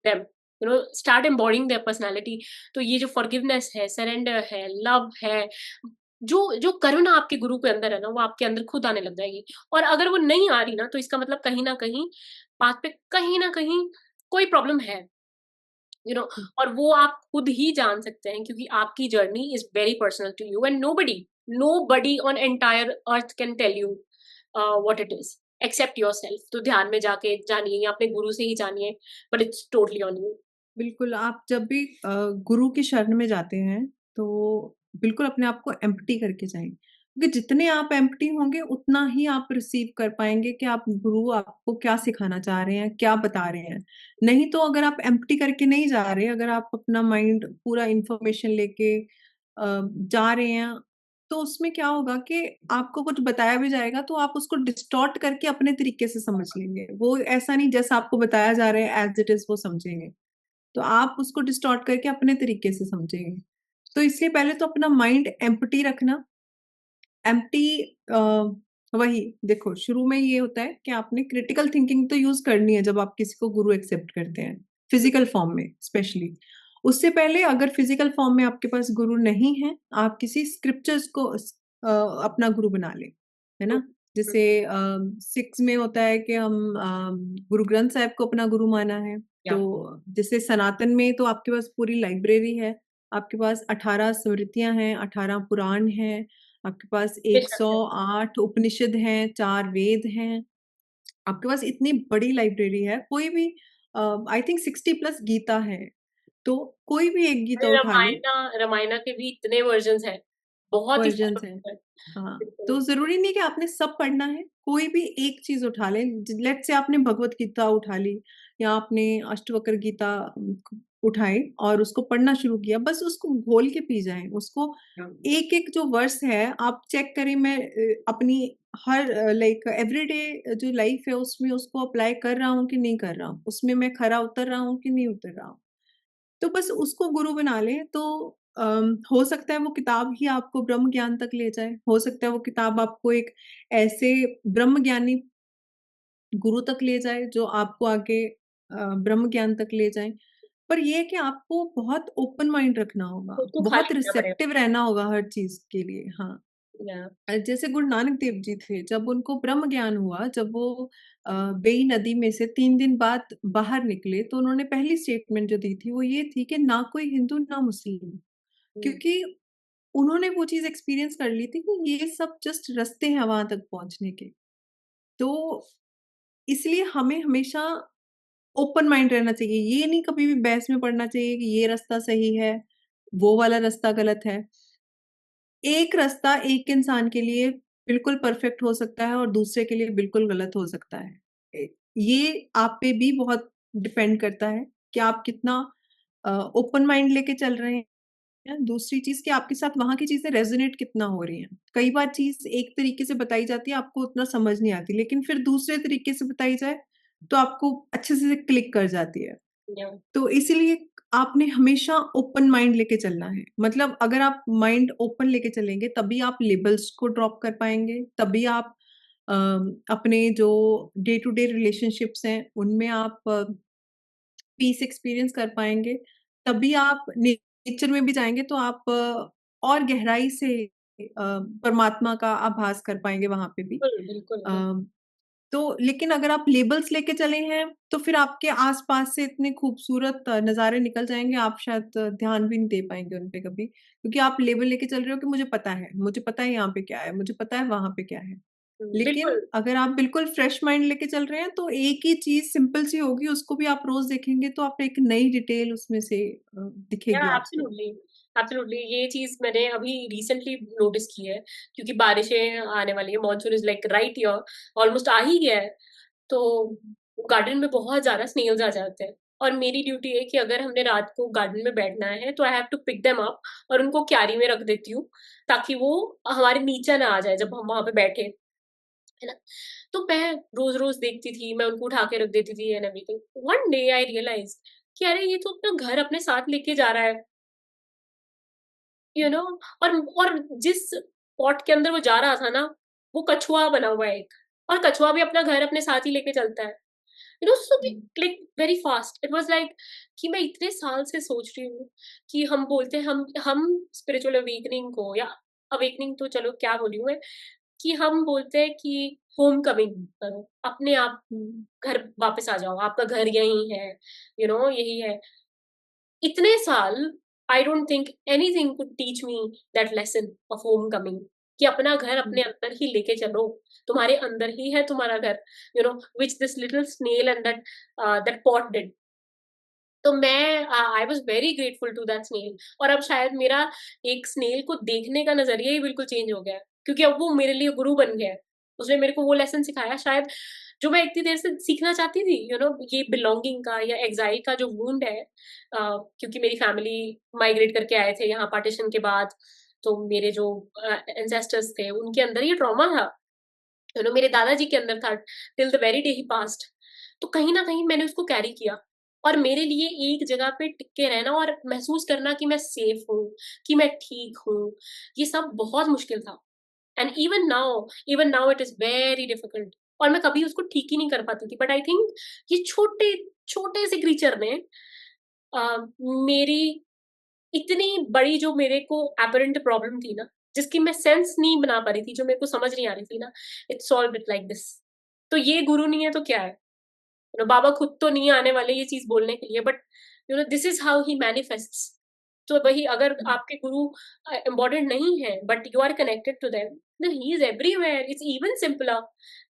them, start embodying their personality. तो ये जो फॉरगिवनेस है, सरेंडर है, लव है, जो जो करुणा आपके गुरु के अंदर है ना, वो आपके अंदर खुद आने लग जाएगी। और अगर वो नहीं आ रही ना, तो इसका मतलब कहीं ना कहीं बात पे कहीं ना कहीं कोई प्रॉब्लम है। यू नो हुँ, और वो आप खुद ही जान सकते हैं, क्योंकि आपकी journey is very personal to you, and nobody on entire earth can tell you what it is except yourself. तो ध्यान में जाके जानिए, या अपने गुरु से ही जानिए, but it's totally on you. बिल्कुल आप जब भी गुरु की शरण में जाते हैं, तो बिल्कुल अपने आप को एम्प्टी करके जाएँ। क्योंकि जितने आप एम्प्टी होंगे, उतना ही आप रिसीव कर पाएँगे कि आप गुरु आपको क्या सिखाना चाह रहे हैं, क्या बता रहे हैं। नहीं तो अगर आप एम्प्टी करके नहीं जा रहे, अगर आप अपना माइंड पूरा इन्फॉर्मेशन लेके जा रहे हैं, तो उसमें क्या होगा कि आपको कुछ बताया भी जाएगा, तो आप उसको डिस्टॉर्ट करके अपने तरीके से समझ लेंगे। वो ऐसा नहीं जैसा आपको बताया जा रहा है, एज़ इट इज़ वो समझेंगे। तो आप उसको डिस्टॉर्ट करके अपने तरीके से समझेंगे। तो इसलिए पहले तो अपना माइंड एम्प्टी रखना। एम्प्टी अ, वही देखो शुरू में ये होता है कि आपने क्रिटिकल थिंकिंग तो यूज़ करनी है जब आप किसी को गुरु एक्सेप्ट करते हैं, फिज़िकल फॉर्म में स्पेशली। उससे पहले अगर फिज़िकल फॉर्म में आपके पास गुरु नहीं है, आप किसी स्क्रिप्चर्स को अपना गुरु बना लें, है ना? जैसे सिक्स में होता है कि हम गुरु ग्रंथ साहिब को अपना गुरु माना है। या तो जैसे सनातन में तो आपके पास पूरी लाइब्रेरी है, आपके पास 18 स्मृतियाँ हैं, 18 पुराण हैं, आपके पास बेशक है। 108 उपनिषद हैं, 4 वेद हैं, आपके पास इतनी बड़ी लाइब्रेरी है, कोई भी आई थिंक 60 प्लस गीता है, तो कोई भी एक गीता अरे उठा लें, रामायणा के भी इतने वर्जन्स हैं, बहुत ही वर्जन्स सारे हैं। versions हैं। हाँ, बिल्कुल। तो ज़रूरी नहीं कि आपने सब पढ़ना है, कोई भी एक चीज़ उठा लें। लेट्स से आपने भगवत गीता उठा ली या आपने अष्टवक्र गीता उठाई और उसको पढ़ना शुरू किया, बस उसको घोल के पी जाएँ। उसको एक-एक जो वर्स है, आप चेक करें। मैं अपनी हर लाइक एवरीडे जो लाइफ़ है, उसमें उसको अप्लाई कर रहा हूँ कि नहीं कर रहा हूँ? उसमें मैं खरा उतर रहा हूँ कि नहीं उतर रहा हूँ? तो बस उसको गुरु बना लें, तो हो सकता है वो किताब ही आपको ब्रह्म ज्ञान तक ले जाए, हो सकता है वो किताब आपको एक ऐसे ब्रह्म ज्ञानी गुरु तक ले जाए जो आपको आगे ब्रह्म ज्ञान तक ले जाएँ। पर ये है कि आपको बहुत ओपन माइंड रखना होगा, खुद को बहुत खाली करना पड़ेगा। रिसेप्टिव रहना होगा हर चीज़ के लिए। हाँ। या जैसे गुरु नानक देव जी थे, जब उनको ब्रह्म ज्ञान हुआ, जब वो बेई नदी में से 3 दिन बाद बाहर निकले, तो उन्होंने पहली स्टेटमेंट जो दी थी, वो ये थी कि ना कोई हिंदू, ना मुस्लिम। हुँ, क्योंकि उन्होंने वो चीज़ एक्सपीरियंस कर ली थी कि ये सब जस्ट रास्ते हैं वहाँ तक पहुँचने के। तो इसलिए हमें हमेशा ओपन माइंड रहना चाहिए, ये नहीं कभी भी बहस में पड़ना चाहिए कि ये रास्ता सही है, वो वाला रास्ता गलत है। एक रास्ता एक इंसान के लिए बिल्कुल परफेक्ट हो सकता है और दूसरे के लिए बिल्कुल गलत हो सकता है। ये आप पे भी बहुत डिपेंड करता है कि आप कितना ओपन माइंड लेके चल रहे हैं। दूसरी चीज कि आपके साथ वहां की चीजें रेजोनेट कितना हो रही हैं। कई बार चीज एक तरीके से बताई जाती है, आपको उतना समझ नहीं आती, लेकिन फिर दूसरे तरीके से बताई जाए तो आपको अच्छे से क्लिक कर जाती है। या तो इसीलिए आपने हमेशा ओपन माइंड लेके चलना है। मतलब अगर आप माइंड ओपन लेके चलेंगे तभी आप लेबल्स को ड्रॉप कर पाएंगे, तभी आप अपने जो डे टू डे रिलेशनशिप्स हैं उनमें आप पीस एक्सपीरियंस कर पाएंगे। तभी आप नेचर में भी जाएंगे तो आप और गहराई से परमात्मा का आभास कर पाएंगे वहां पे भी। बिल्कुल, बिल्कुल, बिल्कुल। तो लेकिन अगर आप लेबल्स लेके चले हैं तो फिर आपके आसपास से इतने खूबसूरत नज़ारे निकल जाएँगे, आप शायद ध्यान भी नहीं दे पाएँगे उन पे कभी। क्योंकि आप लेबल लेके चल रहे हो कि मुझे पता है यहाँ पे क्या है, मुझे पता है वहाँ पे क्या है। लेकिन बिल्कुल। अगर आप बिल्कुल फ्रेश माइंड लेके चल रहे हैं तो एक ही चीज़ सिंपल सी होगी, उसको भी आप रोज़ देखेंगे तो आप एक नई डिटेल उसमें से या दिखेगी आपको। एब्सोल्युटली, एब्सोल्युटली ये चीज़ मैंने अभी रिसेंटली नोटिस की है, क्योंकि बारिशें आने वाली है, monsoon is like right here, almost आ ही गया है। तो गार्डन में बहुत ज़्यादा स्नेल्स आ जाते हैं और मेरी ड्यूटी है कि अगर हमने रात को गार्डन में बैठना है तो I have to pick them up और उनको क्यारी में रख देती हूँ, ताकि वो हमारे नीचे ना आ जाए जब हम वहाँ पे बैठे, है ना? तो मैं रोज़-रोज़ देखती थी, मैं उनको उठा के रख देती थी and everything. One day I realized कि अरे ये तो अपना घर अपने साथ लेके जा रहा है। यू नो और जिस पॉट के अंदर वो जा रहा था ना, वो कछुआ बना हुआ है एक, और कछुआ भी अपना घर अपने साथ ही लेके चलता है। So we hmm. Click very fast. It was like कि मैं इतने साल से सोच रही हूँ कि हम बोलते हैं हम स्पिरिचुअल अवेकनिंग को, या अवेकनिंग तो चलो क्या बोली हूँ मैं, कि हम बोलते हैं कि होम कमिंग करो, अपने आप हुँ। घर वापस आ जाओ, आपका घर यही है, यही है। इतने साल I don't think anything could teach me that lesson of home coming, कि अपना घर हुँ। अपने अंदर ही लेके चलो, तुम्हारे अंदर ही है तुम्हारा घर, which this little snail and that pot did. तो मैं I was very grateful to that snail, और अब शायद मेरा एक स्नेल को देखने का नज़रिया ही बिल्कुल चेंज हो गया है, क्योंकि अब वो मेरे लिए गुरु बन गया है। उसने मेरे को वो लेसन सिखाया शायद, जो मैं इतनी देर से सीखना चाहती थी, ये बिलॉन्गिंग का या एक्साइल का जो वुंड है। क्योंकि मेरी फैमिली माइग्रेट करके आए थे यहाँ पार्टीशन के बाद, तो मेरे जो एंसेस्टर्स थे उनके अंदर ये ट्रॉमा था, मेरे दादाजी के अंदर था till the very day he past. तो कहीं न कहीं मैंने उसको कैरी किया, और मेरे लिए एक जगह पे टिक के रहना और महसूस करना कि मैं सेफ हूँ, कि मैं ठीक हूँ, ये सब बहुत मुश्किल था। And even now it is very difficult, और मैं कभी उसको ठीक ही नहीं कर पाती थी। बट आई थिंक ये छोटे छोटे से क्रीचर ने मेरी इतनी बड़ी जो मेरे को एपरेंट प्रॉब्लम थी ना, जिसकी मैं सेंस नहीं बना पा रही थी, जो मेरे को समझ नहीं आ रही थी ना, it solved it like this. तो ये गुरु नहीं है तो क्या है? बाबा खुद तो नहीं आने वाले ये चीज़ बोलने के लिए, but this is how he manifests. तो वही, अगर हुँ। आपके गुरु इम्पोर्टेंट नहीं है but you are connected to them, then he is everywhere, it's even simpler.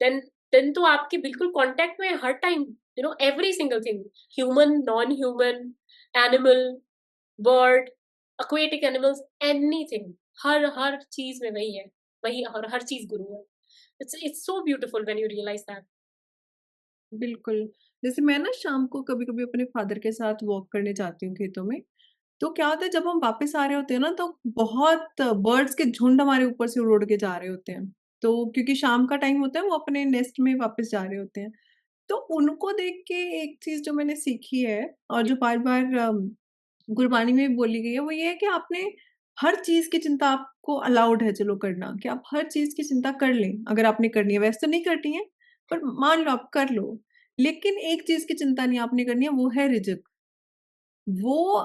Then then तो आपके बिल्कुल कॉन्टैक्ट में है हर time, every single thing, human, non human, animal, bird, aquatic animals, anything, हर चीज़ में वही है, वही, और हर चीज़ गुरु है। It's so beautiful when you realise that. बिल्कुल। जैसे मैं ना शाम को कभी-कभी अपने फ़ादर के साथ वॉक करने जाती हूँ खेतों में, तो क्या होता है जब हम वापस आ रहे होते हैं ना तो बहुत बर्ड्स के झुंड हमारे ऊपर से उड़-उड़ के जा रहे होते हैं। तो क्योंकि शाम का टाइम होता है वो अपने नेस्ट में वापस जा रहे होते हैं। तो उनको देख के एक चीज़ जो मैंने सीखी है और जो बार-बार गुरबानी में भी बोली गई है वो ये है कि आपने हर चीज़ की चिंता आपको अलाउड है चलो करना, कि आप हर चीज़ की चिंता कर लें, अगर आपने करनी है। वैसे तो नहीं करनी है, पर मान लो आप कर लो। लेकिन एक चीज़ की चिंता नहीं आपने करनी है, वो है रिज़्क। वो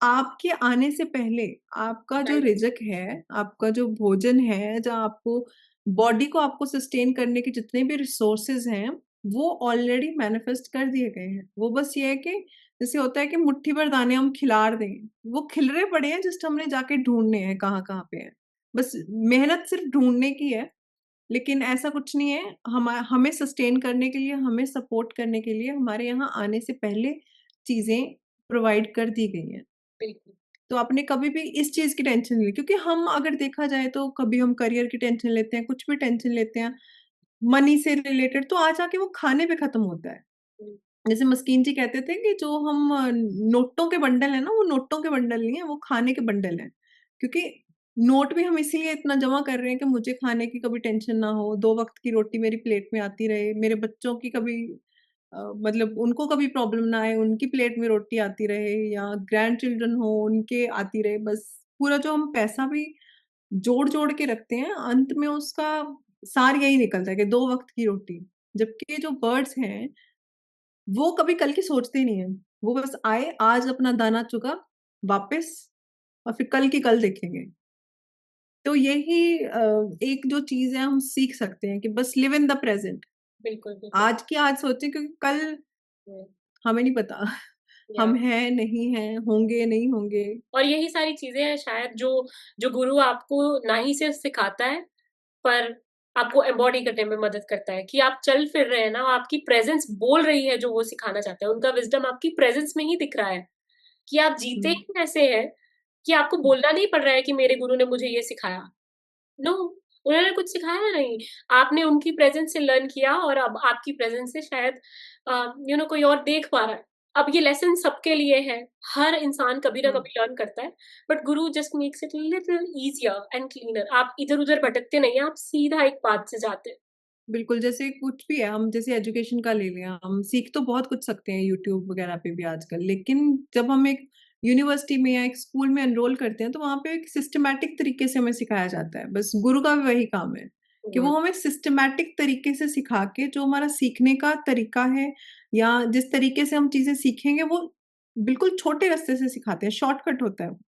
आपके आने से पहले आपका जो राइट। रिज़्क है, आपका जो भोजन है, जहाँ आपको बॉडी को आपको सस्टेन करने के जितने भी रिसोर्सेज़ हैं, वो ऑलरेडी मैनिफेस्ट कर दिए गए हैं। वो बस ये है कि जैसे होता है कि मुट्ठी भर दाने हम खिलार दें, वो खिल रहे पड़े हैं, जस्ट हमने जाके ढूँढने हैं कहाँ-कहाँ पे हैं। बस मेहनत सिर्फ़ ढूँढने की है। लेकिन ऐसा कुछ नहीं है, हमें सस्टेन करने के लिए, हमें सपोर्ट करने के लिए हमारे यहाँ आने से पहले चीज़ें प्रोवाइड कर दी गई हैं। बिल्कुल। तो आपने कभी भी इस चीज़ की टेंशन नहीं ली, क्योंकि हम अगर देखा जाए तो कभी हम करियर की टेंशन लेते हैं, कुछ भी टेंशन लेते हैं, मनी से रिलेटेड, तो आ जाके वो खाने पे खत्म होता है। हुँ, जैसे मस्कीन जी कहते थे कि जो हम नोटों के बंडल हैं ना, वो नोटों के बंडल नहीं है, वो खाने के बंडल हैं। क्योंकि नोट भी हम इसीलिए इतना जमा कर रहे हैं कि मुझे खाने की कभी टेंशन ना हो, 2 वक़्त की रोटी मेरी प्लेट में आती रहे, मेरे बच्चों की कभी मतलब उनको कभी प्रॉब्लम ना आए, उनकी प्लेट में रोटी आती रहे, या ग्रैंड चिल्ड्रन हो, उनके आती रहे। बस पूरा जो हम पैसा भी जोड़-जोड़ के रखते हैं, अंत में उसका सार यही निकलता है कि 2 वक़्त की रोटी। जबकि जो बर्ड्स हैं, वो कभी कल की सोचते ही नहीं है। वो बस आए, आज अपना दाना चुगा, वापस, और फिर कल की कल देखेंगे। तो यही एक जो चीज़ है हम सीख सकते हैं कि बस लिव इन द प्रेज़ेंट। बिल्कुल, बिल्कुल। आज की आज सोचें, क्योंकि कल हुँ, हमें नहीं पता। या हम हैं, नहीं हैं, होंगे, नहीं होंगे। और यही सारी चीज़ें हैं शायद जो जो गुरु आपको ना ही सिर्फ़ सिखाता है, पर आपको एम्बॉडी करने में मदद करता है कि आप चल फिर रहे हैं ना, आपकी प्रेज़ेंस बोल रही है जो वो सिखाना चाहते हैं। उनका विज़डम आपकी प्रेज़ेंस में ही दिख रहा है कि आप जीते हुँ, ही ऐसे हैं कि आपको बोलना नहीं पड़ रहा है कि मेरे गुरु ने मुझे ये सिखाया। नो, उन्होंने कुछ सिखाया नहीं। आपने उनकी प्रेज़ेंस से लर्न किया और अब आपकी प्रेज़ेंस से शायद कोई और देख पा रहा है। अब ये लेसन सबके लिए है। हर इंसान कभी ना हाँ। कभी लर्न करता है, but Guru just makes it little easier and cleaner. आप इधर-उधर भटकते नहीं हैं, आप सीधा एक पाथ से जाते हैं। बिल्कुल, जैसे कुछ भी है, हम जैसे एजुकेशन का ले लें, हम सीख तो बहुत कुछ सकते हैं यूट्यूब वगैरह पे भी आजकल, लेकिन जब हम एक यूनिवर्सिटी में या एक स्कूल में एनरोल करते हैं, तो वहाँ पे एक सिस्टमैटिक तरीके से हमें सिखाया जाता है। बस गुरु का भी वही काम है कि हुँ, वो हमें सिस्टमैटिक तरीके से सिखा के, जो हमारा सीखने का तरीका है या जिस तरीके से हम चीज़ें सीखेंगे, वो बिल्कुल छोटे रास्ते से सिखाते हैं, शॉर्टकट होता है वो।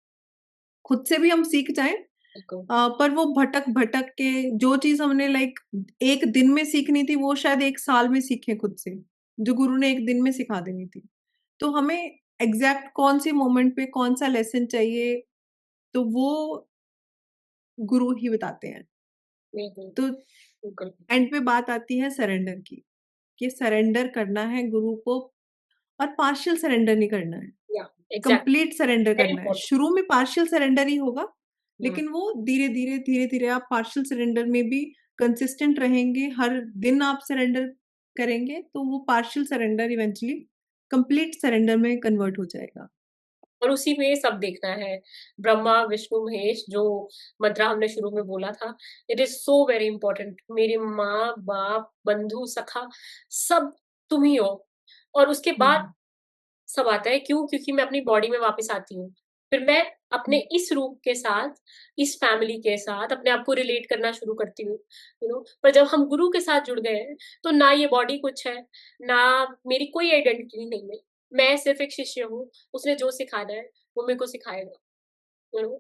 खुद से भी हम सीख जाएँ, बिल्कुल। पर वो भटक-भटक के जो चीज़ हमने लाइक 1 दिन में सीखनी थी, वो शायद 1 साल में सीखें खुद से, जो गुरु ने 1 दिन में सिखा देनी थी। तो हमें एग्ज़ैक्ट कौन-से मोमेंट पे कौन-सा लेसन चाहिए, तो वो गुरु ही बताते हैं। बिल्कुल, तो बिल्कुल। एंड पे बात आती है सरेंडर की, कि सरेंडर करना है गुरु को, और पार्शियल सरेंडर नहीं करना है। या एग्ज़ैक्टली, कंप्लीट सरेंडर वेरी करना है। इम्पोर्टेंट। शुरू में पार्शियल सरेंडर ही होगा, हुँ, लेकिन वो धीरे-धीरे, धीरे-धीरे आप पार्शियल सरेंडर में भी कंसिस्टेंट रहेंगे, हर दिन आप सरेंडर करेंगे, तो वो partial surrender eventually complete surrender में कन्वर्ट हो जाएगा। और उसी में सब देखना है। ब्रह्मा, विष्णु, महेश जो मंत्र हमने शुरू में बोला था, it is so very important. मेरी माँ-बाप, बंधु, सखा सब तुम ही हो और उसके बाद हुँ, सब आता है क्यों? क्योंकि मैं अपनी बॉडी में वापस आती हूँ। फिर मैं अपने हुँ, इस रूप के साथ, इस फैमिली के साथ अपने आप को रिलेट करना शुरू करती हूँ, पर जब हम गुरु के साथ जुड़ गए हैं, तो ना ये बॉडी कुछ है, ना मेरी कोई आइडेंटिटी नहीं है। मैं सिर्फ़ एक शिष्य हूँ, उसने जो सिखाना है, वो मेरे को सिखाएगा।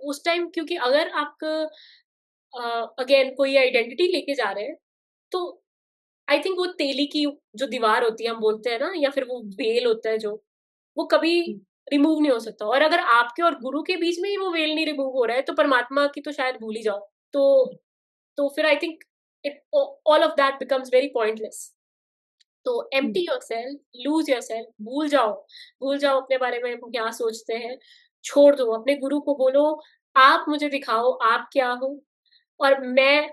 उस टाइम क्योंकि अगर आप अगेन कोई आइडेंटिटी लेके जा रहे हैं, तो आई थिंक वो तेली की जो दीवार होती है, हम बोलते हैं ना या फिर वो वेल होता है जो, वो कभी हुँ, रिमूव नहीं हो सकता और अगर आपके और गुरु के बीच में ही वो वेल नहीं रिमूव हो रहा है, तो परमात्मा की तो शायद भूल ही जाओ। तो फिर I think it all of that becomes very pointless. तो हुँ। एम्प्टी योरसेल्फ, लूज़ योरसेल्फ, भूल जाओ अपने बारे में वो क्या सोचते हैं, छोड़ दो, अपने गुरु को बोलो, आप मुझे दिखाओ आप क्या हो और मैं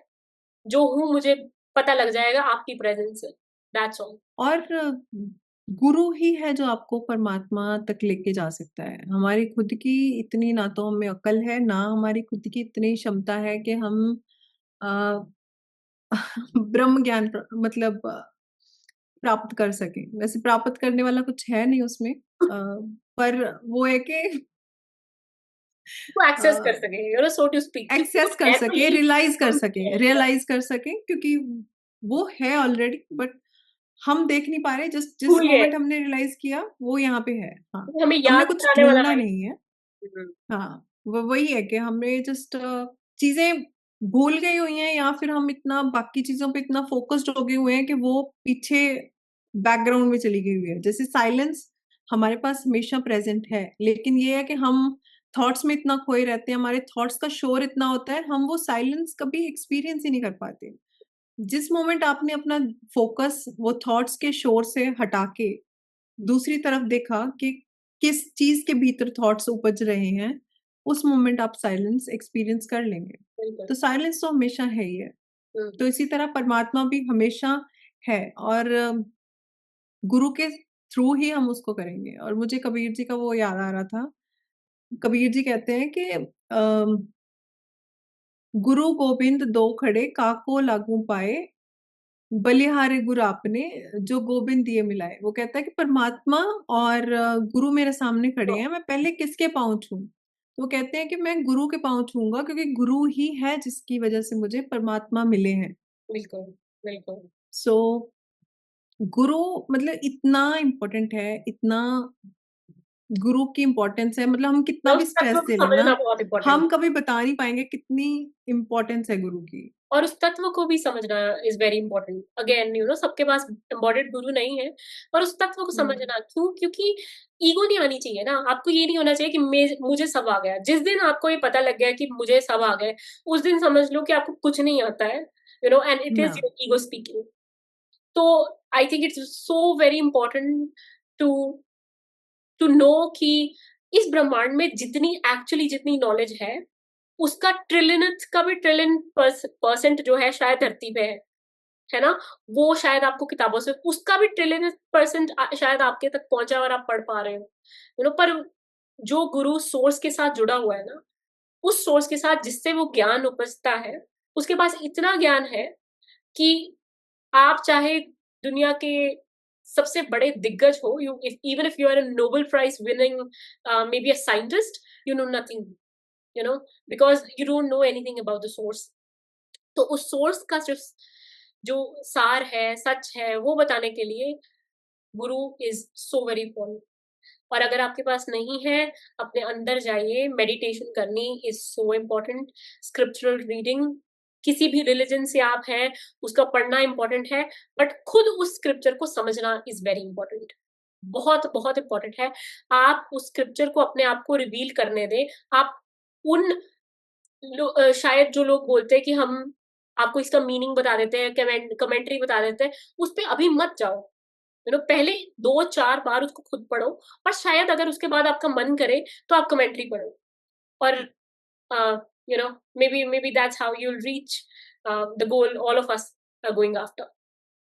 जो हूँ मुझे पता लग जाएगा आपकी प्रेज़ेंस से, दैट्स ऑल। और गुरु ही है जो आपको परमात्मा तक लेके जा सकता है। हमारी खुद की इतनी ना तो हमें अक्ल है, ना हमारी खुद की इतनी क्षमता है कि हम अ, ब्रह्म ज्ञान मतलब प्राप्त कर सकें। वैसे प्राप्त करने वाला कुछ है नहीं उसमें, पर वो है कि वो अ, एक्सेस कर सकें, सो टू स्पीक क्योंकि वो एक्सेस कर है तो सकें, यही रियलाइज़ कर सकें, क्योंकि वो है ऑलरेडी, बट हम देख नहीं पा रहे। जिस भूल गए, मोमेंट हमने रियलाइज़ किया, वो यहाँ पे है। हाँ, वो हमें हमने याद कुछ कराने वाला ढूँढना नहीं। नहीं है। हुँ, हाँ, वो वही है कि हमें जस्ट चीज़ें भूल गई हुई हैं, या फिर हम इतना बाकी चीज़ों पे इतना फ़ोकस्ड हो गए हुए हैं कि वो पीछे बैकग्राउंड में चली गई हुई है। जैसे साइलेंस हमारे पास हमेशा प्रेज़ेंट है, लेकिन ये है कि हम थॉट्स में इतना खोए रहते हैं, हमारे थॉट्स का शोर इतना होता है, हम वो साइलेंस कभी एक्सपीरियंस ही नहीं कर पाते। जिस मोमेंट आपने अपना फोकस वो थॉट्स के शोर से हटा के दूसरी तरफ देखा कि किस चीज के भीतर थॉट्स उपज रहे हैं, उस मोमेंट आप साइलेंस एक्सपीरियंस कर लेंगे। बिल्कुल। तो साइलेंस तो हमेशा है ही है। हुँ, तो इसी तरह परमात्मा भी हमेशा है, और गुरु के थ्रू ही हम उसको करेंगे। और मुझे कबीर जी का वो याद आ रहा था। कबीर जी कहते हैं कि गुरु गोबिंद दो खड़े काको लागू पाए, बलिहारे गुरु आपने जो गोबिंद दिए मिलाए। वो कहता है कि परमात्मा और गुरु मेरे सामने खड़े हाँ, हैं, मैं पहले किसके पाँव छूऊँ? तो वो कहते हैं कि मैं गुरु के पाँव छूऊँगा, क्योंकि गुरु ही है जिसकी वजह से मुझे परमात्मा मिले हैं। बिल्कुल, बिल्कुल। सो गुरु मतलब इतना इम्पोर्टेंट है, इतना गुरु की इम्पोर्टेंस है, मतलब हम कितना और भी उस तत्व स्ट्रेस को ले लें ना, समझना बहुत इम्पोर्टेंट हम है। कभी बता नहीं पाएँगे कितनी इम्पोर्टेंस है गुरु की। और उस तत्व को भी समझना इज़ वेरी इम्पोर्टेंट। अगेन सबके पास एम्बॉडेड गुरु नहीं है, पर उस तत्व को हुँ, समझना क्यों? क्योंकि ईगो नहीं आनी चाहिए ना, आपको ये नहीं होना चाहिए कि मुझे सब आ गया। जिस दिन आपको ये पता लग गया कि मुझे सब आ गए, उस दिन समझ लो कि आपको कुछ नहीं आता है, एंड इट ना। Is your ego speaking. तो I think it's so very important to to know कि इस ब्रह्मांड में जितनी नॉलेज उसका ट्रिलियनथ का भी ट्रिलियन परसेंट जो है शायद धरती पे है ना? वो शायद आपको किताबों से उसका भी ट्रिलियन परसेंट शायद आपके तक पहुँचा और आप पढ़ पा रहे हो। पर जो गुरु सोर्स के साथ जुड़ा हुआ है ना, उस सोर्स के साथ जिससे वो ज्ञान उपजता है, उसके पास इतना ज्ञान है कि आप चाहे दुनिया के सबसे बड़े दिग्गज हो, even if you are a Nobel prize winning may be a scientist, you know nothing, you know because you don't know anything about the source. तो उस सोर्स का जो सार है, सच है, वो बताने के लिए गुरु इज़ सो वेरी इम्पोर्टेंट। और अगर आपके पास नहीं है, अपने अंदर जाइए, मेडिटेशन करनी is so important, scriptural reading, किसी भी रिलिजन से आप हैं, उसका पढ़ना इम्पोर्टेंट है, बट खुद उस स्क्रिप्चर को समझना इज़ वेरी इम्पोर्टेंट। बहुत, बहुत इम्पोर्टेंट है। आप उस स्क्रिप्चर को अपने आप को रिवील करने दें। आप उन शायद जो लोग बोलते हैं कि हम आपको इसका मीनिंग बता देते हैं, कमेंट्री बता देते हैं, उस पे अभी मत जाओ। पहले 2-4 बार उसको खुद पढ़ो, और शायद अगर उसके बाद आपका मन करे तो आप कमेंट्री पढ़ो। और uh, maybe that's how you'll reach the goal all of us are going after.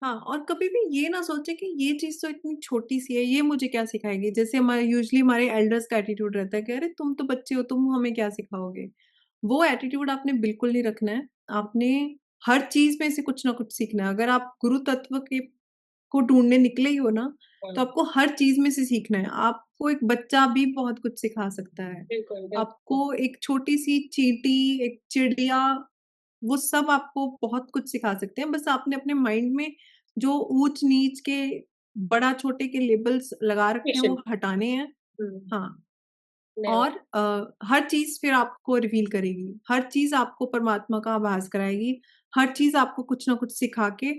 हाँ, और कभी भी ये ना सोचे कि ये चीज़ तो इतनी छोटी-सी है, ये मुझे क्या सिखाएगी? जैसे हमारे यूजुअली हमारे एल्डर्स का एटीट्यूड रहता है कि अरे तुम तो बच्चे हो, तुम हमें क्या सिखाओगे? वो एटीट्यूड आपने बिल्कुल नहीं रखना है। आपने हर चीज़ में से कुछ ना कुछ सीखना है। अगर आप गुरु तत्व के को ढूँढने निकले ही हो ना, तो हाँ, आपको हर चीज़ में से सीखना है। आपको एक बच्चा भी बहुत कुछ सिखा सकता है। बिल्कुल, बिल्कुल। आपको एक छोटी-सी चींटी, एक चिड़िया, वो सब आपको बहुत कुछ सिखा सकते हैं। बस आपने अपने माइंड में जो ऊँच-नीच के, बड़ा-छोटे के लेबल्स लगा रखे हैं, वो पेशेंट। हटाने हैं। हुँ, हाँ, नेवर। और हर चीज़ फिर आपको रिवील करेगी। हर चीज़ आपको परमात्मा का आभास कराएगी। हर चीज़ आपको कुछ ना कुछ सिखा के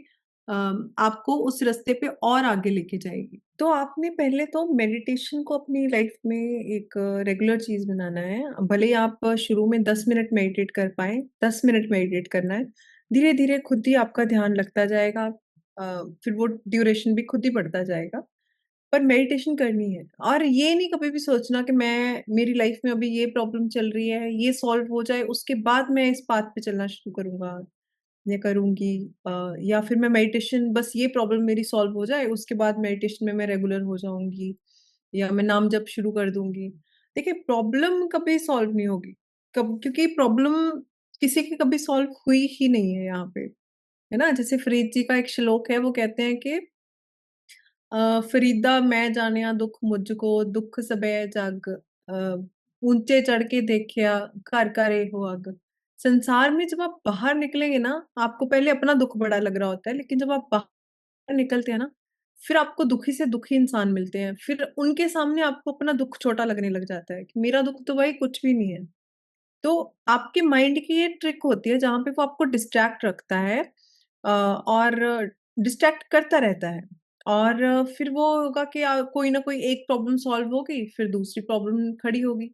अ, आपको उस रास्ते पे और आगे लेके जाएगी। तो आपने पहले तो मेडिटेशन को अपनी लाइफ में एक रेगुलर चीज़ बनाना है। भले ही आप शुरू में 10 मिनट मेडिटेट कर पाएँ, 10 मिनट मेडिटेट करना है। धीरे-धीरे खुद ही आपका ध्यान लगता जाएगा। फिर वो ड्यूरेशन भी खुद ही बढ़ता जाएगा। पर मेडिटेशन करनी है, और ये नहीं कभी भी सोचना कि मैं मेरी लाइफ में अभी ये प्रॉब्लम चल रही है, ये सॉल्व हो जाए उसके बाद मैं इस पाथ पे चलना शुरू करूँगा या करूँगी, या फिर मैं मेडिटेशन बस ये प्रॉब्लम मेरी सॉल्व हो जाए उसके बाद मेडिटेशन में मैं रेगुलर हो जाऊँगी या मैं नाम जप शुरू कर दूँगी। देखिए, प्रॉब्लम कभी सॉल्व नहीं होगी, कब, क्योंकि प्रॉब्लम किसी की कभी सॉल्व हुई ही नहीं है यहाँ पे, है ना? जैसे फ़रीद जी का एक श्लोक है, वो कहते हैं कि फ़रीदा मैं जानिया दुःख मुझको दुःख सबे जग, ऊँचे चढ़ के देखिया घर का रेहो अग। संसार में जब आप बाहर निकलेंगे ना, आपको पहले अपना दुःख बड़ा लग रहा होता है, लेकिन जब आप बाहर निकलते हैं ना, फिर आपको दुखी से दुखी इंसान मिलते हैं। फिर उनके सामने आपको अपना दुःख छोटा लगने लग जाता है कि मेरा दुःख तो भाई कुछ भी नहीं है। तो आपके माइंड की ये ट्रिक होती है जहाँ पे वो आपको डिस्ट्रैक्ट रखता है, और डिस्ट्रैक्ट करता रहता है, और फिर वो होगा कि कोई ना कोई एक प्रॉब्लम सॉल्व होगी, फिर दूसरी प्रॉब्लम खड़ी होगी।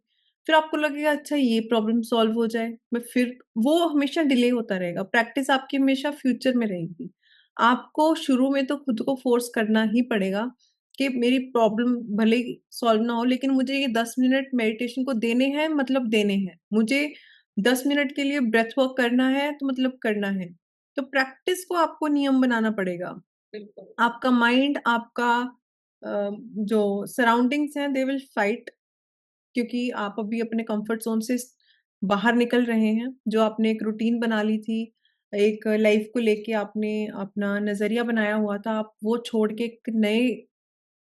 फिर आपको लगेगा अच्छा ये प्रॉब्लम सॉल्व हो जाए, मैं फिर वो हमेशा डिले होता रहेगा। प्रैक्टिस आपकी हमेशा फ्यूचर में रहेगी। आपको शुरू में तो खुद को फोर्स करना ही पड़ेगा कि मेरी प्रॉब्लम भले ही सॉल्व ना हो, लेकिन मुझे ये 10 मिनट मेडिटेशन को देने हैं, मतलब देने हैं। मुझे 10 मिनट के लिए ब्रेथ वर्क करना है तो मतलब करना है। तो प्रैक्टिस को आपको नियम बनाना पड़ेगा। बिल्कुल। आपका माइंड, आपका जो सराउंडिंग्स हैं, दे विल फाइट, क्योंकि आप अभी अपने कंफर्ट ज़ोन से बाहर निकल रहे हैं। जो आपने एक रूटीन बना ली थी, एक लाइफ़ को लेके आपने अपना नज़रिया बनाया हुआ था, आप वो छोड़ के एक नए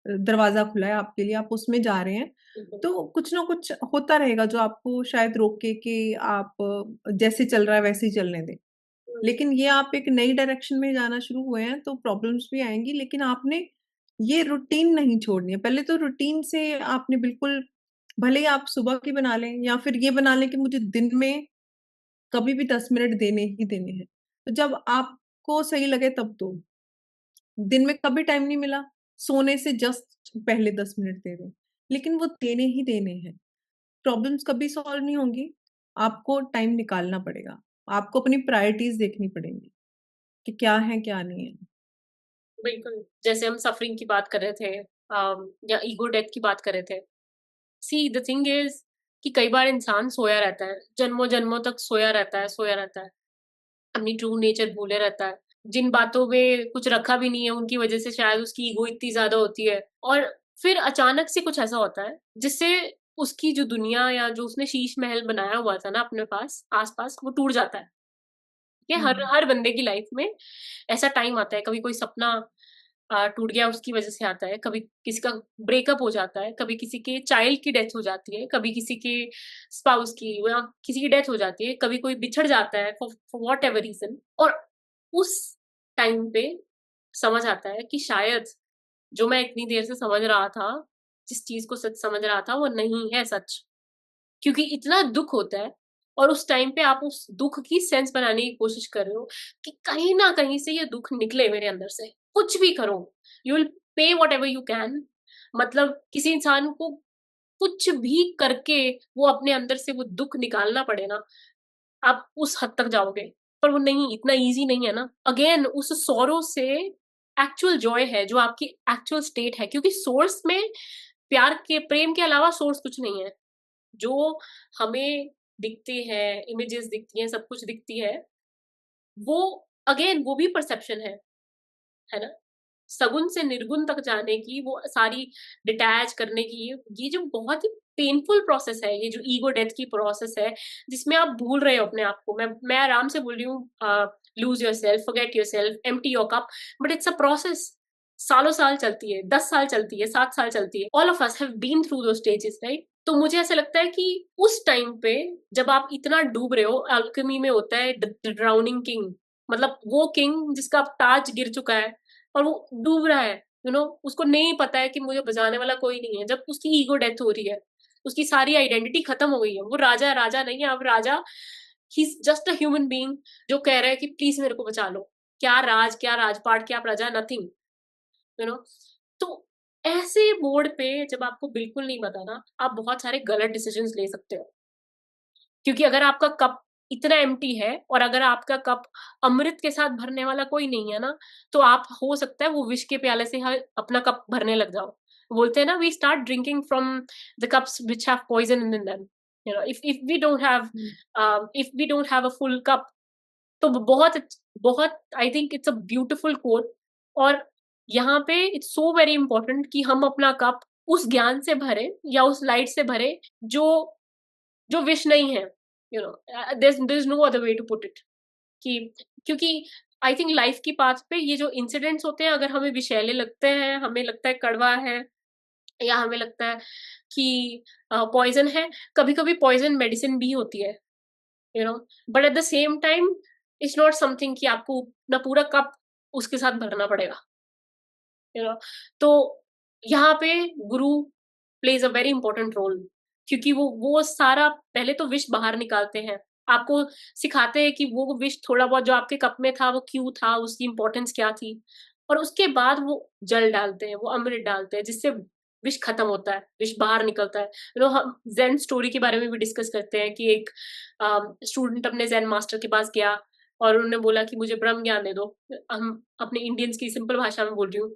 दरवाज़ा खुला है आपके लिए, आप उसमें जा रहे हैं। बिल्कुल। तो कुछ ना कुछ होता रहेगा जो आपको शायद रोके कि आप जैसे चल रहा है वैसे ही चलने दें। हुँ, लेकिन ये आप एक नई डायरेक्शन में जाना शुरू हुए हैं, तो प्रॉब्लम्स भी आएँगी, लेकिन आपने ये रूटीन नहीं छोड़नी है। पहले तो रूटीन से आपने बिल्कुल, भले ही आप सुबह की बना लें या फिर ये बना लें कि मुझे दिन में कभी भी 10 मिनट देने ही देने हैं। तो जब आपको सही लगे तब दो। दिन में कभी टाइम नहीं मिला, सोने से जस्ट पहले 10 मिनट दे दें। लेकिन वो देने ही देने हैं। प्रॉब्लम्स कभी सॉल्व नहीं होंगी, आपको टाइम निकालना पड़ेगा। आपको अपनी प्रायोरिटीज़ देखनी पड़ेंगी कि क्या है, क्या नहीं है। बिल्कुल। जैसे हम सफरिंग की बात कर रहे थे या ईगो डेथ की बात कर रहे थे। सी द थिंग इज़ कि कई बार इंसान सोया रहता है, जन्मों-जन्मों तक सोया रहता है, अपनी ट्रू नेचर भूले रहता है। जिन बातों में कुछ रखा भी नहीं है, उनकी वजह से शायद उसकी ईगो इतनी ज़्यादा होती है और फिर अचानक से कुछ ऐसा होता है, जिससे उसकी जो दुनिया या जो उसने शीश महल बनाया हुआ था ना अपने पास आस-पास, वो टूट जाता है। ये हर हुँ, हर बंदे की लाइफ में ऐसा टाइम आता है, कभी कोई सपना टूट गया उसकी वजह से आता है, कभी किसी का ब्रेकअप हो जाता है, कभी किसी के चाइल्ड की डेथ हो जाती है, कभी किसी के स्पाउस की या किसी की डेथ हो जाती है, कभी कोई बिछड़ जाता है फॉर व्हाटएवर रीज़न और उस टाइम पे समझ आता है कि शायद जो मैं इतनी देर से समझ रहा था, जिस चीज़ को सच समझ रहा था, वो नहीं है सच। क्योंकि इतना दुःख होता है और उस टाइम पे आप उस दुःख की सेंस बनाने की कोशिश कर रहे हो कि कहीं न कहीं से ये दुःख निकले मेरे अंदर से। कुछ भी करो, you will pay whatever you can मतलब किसी इंसान को कुछ भी करके वो अपने अंदर से वो दुःख निकालना पड़े ना, आप उस हद तक जाओगे। पर वो नहीं, इतना ईज़ी नहीं है ना। अगेन उस सॉरो से एक्चुअल जॉय है, जो आपकी एक्चुअल स्टेट है क्योंकि सोर्स में प्यार के प्रेम के अलावा सोर्स कुछ नहीं है। जो हमें दिखती है, इमेजेस दिखती हैं, सब कुछ दिखती है, वो अगेन वो भी परसेप्शन है ना? सगुन से निर्गुण तक जाने की वो सारी डिटैच करने की ये जो बहुत ही पेनफुल प्रोसेस है, ये जो ईगो डेथ की प्रोसेस है, जिसमें आप भूल रहे हो अपने आप को। मैं आराम से बोल रही हूँ lose yourself, forget yourself, empty your cup, but it's a process. सालों-साल चलती है, 10 साल चलती है, 7 साल चलती है। All of us have been through those stages, right? तो मुझे ऐसा लगता है कि उस टाइम पे जब आप इतना डूब रहे हो, अल्केमी में होता है द ड्राउनिंग किंग, मतलब वो किंग जिसका ताज गिर चुका है और वो डूब रहा है, उसको नहीं पता है कि मुझे बचाने वाला कोई नहीं है। जब उसकी ईगो डेथ हो रही है, उसकी सारी आइडेंटिटी खत्म हो गई है। वो राजा राजा नहीं है, अब राजा he is just a human being जो कह रहा है कि प्लीज़ मेरे को बचा लो। क्या राज, क्या राजपाट, क्या प्रजा, नथिंग, यू नो तो ऐसे मोड़ पे जब आपको बिल्कुल नहीं पता ना, आप बहुत सारे गलत डिसीजंस ले सकते हो। क्योंकि अगर आपका कप इतना एम्प्टी है और अगर आपका कप अमृत के साथ भरने वाला कोई नहीं है ना, तो आप हो सकता है वो विष के प्याले से अपना कप भरने लग जाओ। बोलते हैं ना we start drinking from the cups which have poison in them. Hmm. If we don't have a full cup तो बहुत I think it's a beautiful quote और यहाँ पे इट्स सो वेरी इम्पोर्टेंट कि हम अपना कप उस ज्ञान से भरें या उस लाइट से भरें जो जो विश नहीं है, there is no other way to put it कि क्योंकि आई थिंक लाइफ की पाथ पे ये जो इंसिडेंट्स होते हैं अगर हमें विषैले लगते हैं, हमें लगता है कड़वा है या हमें लगता है कि पॉइज़न है, कभी-कभी पॉइज़न मेडिसिन भी होती है, you know but at the same time it's not something कि आपको अपना पूरा कप उसके साथ भरना पड़ेगा, यू नो तो यहाँ पे guru plays a very important role क्योंकि वो सारा पहले तो विष बाहर निकालते हैं, आपको सिखाते हैं कि वो विष थोड़ा बहुत जो आपके कप में था वो क्यों था, उसकी इम्पोर्टेंस क्या थी और उसके बाद वो जल डालते हैं, वो अमृत डालते हैं जिससे विष खत्म होता है, विष बाहर निकलता है। हम ज़ेन स्टोरी के बारे में भी डिस्कस करते हैं कि एक स्टूडेंट अपने ज़ेन मास्टर के पास गया और उन्होंने बोला कि मुझे ब्रह्म ज्ञान दे दो। हम अपने इंडियंस की सिंपल भाषा में बोल रही हूँ।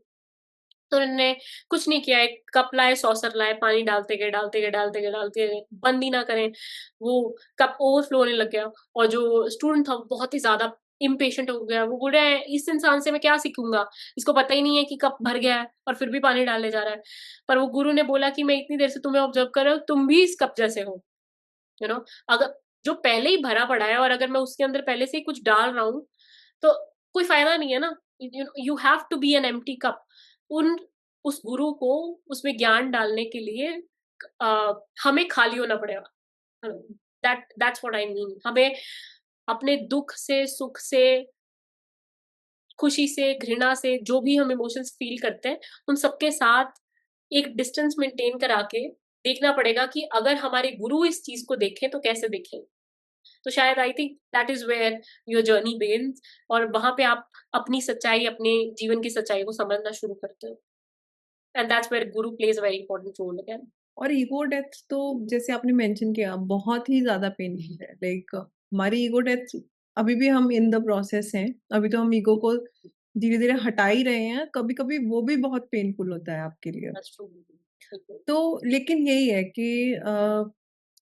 तो उन्होंने कुछ नहीं किया, एक कप लाए, सॉसर लाए, पानी डालते गए, बंद ही ना करें, वो कप ओवरफ्लो होने लग गया। और जो स्टूडेंट था वो बहुत ही ज़्यादा इम्पेशेंट हो गया। वो बोल रहा है, इस इंसान से मैं क्या सीखूँगा? इसको पता ही नहीं है कि कप भर गया है और फिर भी पानी डाले जा रहा है। पर वो गुरु ने बोला कि मैं इतनी देर से तुम्हें ऑब्ज़र्व कर रहा हूँ, तुम भी इस कप जैसे हो। यू नो अगर जो पहले ही भरा पड़ा है और अगर मैं उसके अंदर पहले से ही कुछ डाल रहा हूँ, तो कोई फ़ायदा नहीं है ना। You have to be an empty cup. उन उस गुरु को उसमें ज्ञान डालने के लिए हमें खाली होना पड़ेगा। That's what I mean. हमें अपने दुःख से, सुख से, खुशी से, घृणा से, जो भी हम इमोशंस फ़ील करते हैं, उन सबके साथ एक डिस्टेंस मेंटेन करा के देखना पड़ेगा कि अगर हमारे गुरु इस चीज़ को देखें तो कैसे देखें? तो शायद I think that is where your journey begins. और वहाँ पे आप अपनी सच्चाई, अपने जीवन की सच्चाई को समझना शुरू करते हो। And that's where guru plays a very important role again. और ईगो डेथ तो जैसे आपने मेंशन किया बहुत ही ज़्यादा पेनफुल है। लाइक हमारी ईगो डेथ अभी भी हम इन द प्रोसेस हैं। अभी तो हम ईगो को धीरे-धीरे हटा ही रहे हैं। कभी-कभी वो भी बहुत पेनफुल होता है आपके लिए। That's true. बिल्कुल। तो लेकिन यही है कि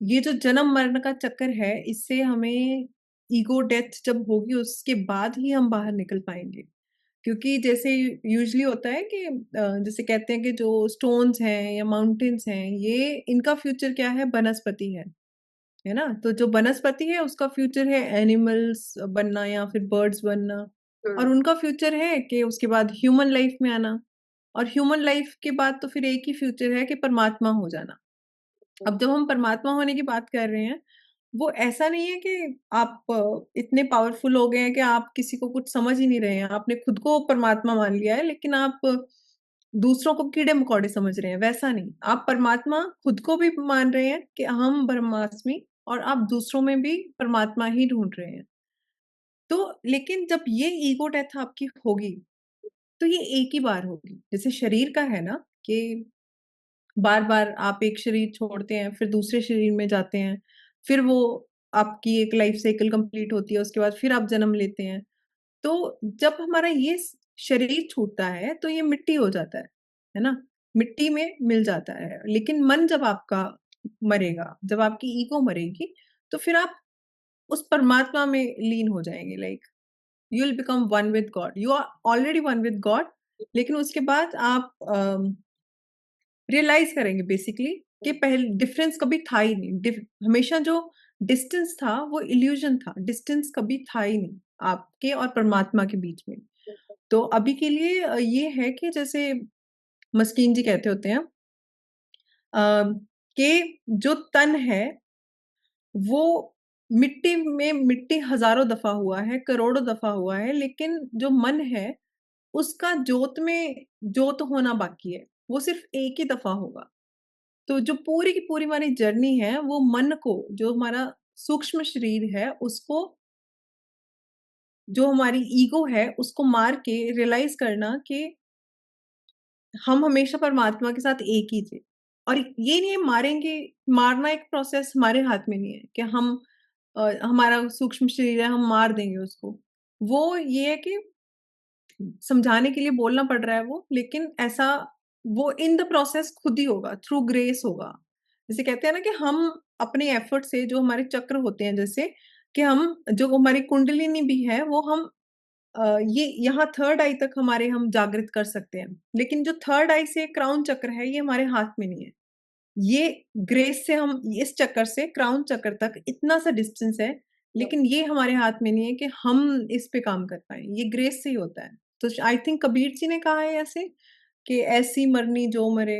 ये जो जन्म-मरण का चक्कर है, इससे हमें ईगो डेथ जब होगी उसके बाद ही हम बाहर निकल पाएँगे। क्योंकि जैसे यूजुअली होता है कि जैसे कहते हैं कि जो स्टोन्स हैं या माउंटेन्स हैं, ये इनका फ्यूचर क्या है? बनस्पति है ना? तो जो बनस्पति है उसका फ्यूचर है एनिमल्स बनना या फिर बर्ड्स बनना और हुँ। उनका फ्यूचर है कि उसके बाद ह्यूमन लाइफ में आना और ह्यूमन लाइफ के बाद तो फिर एक ही फ्यूचर है कि परमात्मा हो जाना। अब जब हम परमात्मा होने की बात कर रहे हैं, वो ऐसा नहीं है कि आप इतने पावरफुल हो गए हैं कि आप किसी को कुछ समझ ही नहीं रहे हैं। आपने खुद को परमात्मा मान लिया है, लेकिन आप दूसरों को कीड़े-मकोड़े समझ रहे हैं, वैसा नहीं। आप परमात्मा खुद को भी मान रहे हैं कि हम ब्रह्मास्मि और आप दूसरों में भी परमात्मा ही ढूँढ रहे हैं। तो लेकिन जब ये ईगो डेथ आपकी होगी, तो ये एक ही बार होगी। जैसे शरीर का है ना कि बार-बार आप एक शरीर छोड़ते हैं, फिर दूसरे शरीर में जाते हैं, फिर वो आपकी एक लाइफ साइकिल कंप्लीट होती है, उसके बाद फिर आप जन्म लेते हैं। तो जब हमारा ये शरीर छूटता है, तो ये मिट्टी हो जाता है ना? मिट्टी में मिल जाता है। लेकिन मन जब आपका मरेगा, जब आपकी ईगो मरेगी, तो फिर आप उस परमात्मा में लीन हो जाएँगे like you will become one with God. You are already one with God लेकिन उसके बाद आप रियलाइज़ करेंगे बेसिकली कि पहले डिफरेंस कभी था ही नहीं। हमेशा जो डिस्टेंस था वो इल्यूज़न था, डिस्टेंस कभी था ही नहीं आपके और परमात्मा के बीच में। तो अभी के लिए ये है कि जैसे मस्कीन जी कहते होते हैं अ, कि जो तन है वो मिट्टी में मिट्टी हज़ारों दफ़ा हुआ है, करोड़ों दफ़ा हुआ है, लेकिन जो मन है उसका जोत में जोत होना बाकी है, वो सिर्फ़ एक ही दफ़ा होगा। तो जो पूरी की पूरी हमारी जर्नी है, वो मन को, जो हमारा सूक्ष्म शरीर है, उसको जो हमारी ईगो है, उसको मार के रियलाइज़ करना कि हम हमेशा परमात्मा के साथ एक ही थे। और ये नहीं है मारेंगे मारना एक प्रोसेस हमारे हाथ में नहीं है कि हम हमारा सूक्ष्म शरीर है, हम मार देंगे उसको। वो ये है कि समझाने के लिए बोलना पड़ रहा है वो, लेकिन ऐसा वो इन द प्रोसेस खुद ही होगा, थ्रू ग्रेस होगा। जैसे कहते हैं ना कि हम अपने एफर्ट से जो हमारे चक्र होते हैं जैसे कि हम जो हमारी कुंडलिनी भी है वो हम ये यहाँ थर्ड आई तक हमारे हम जागृत कर सकते हैं। लेकिन जो थर्ड आई से क्राउन चक्र है ये हमारे हाथ में नहीं है। ये ग्रेस से हम इस चक्कर से क्राउन चक्र तक इतना सा डिस्टेंस है, लेकिन ये हमारे हाथ में नहीं है कि हम इस पे काम कर पाएँ, ये ग्रेस से ही होता है। तो आई थिंक कबीर जी ने कहा है ऐसे कि ऐसी मरनी जो मरे,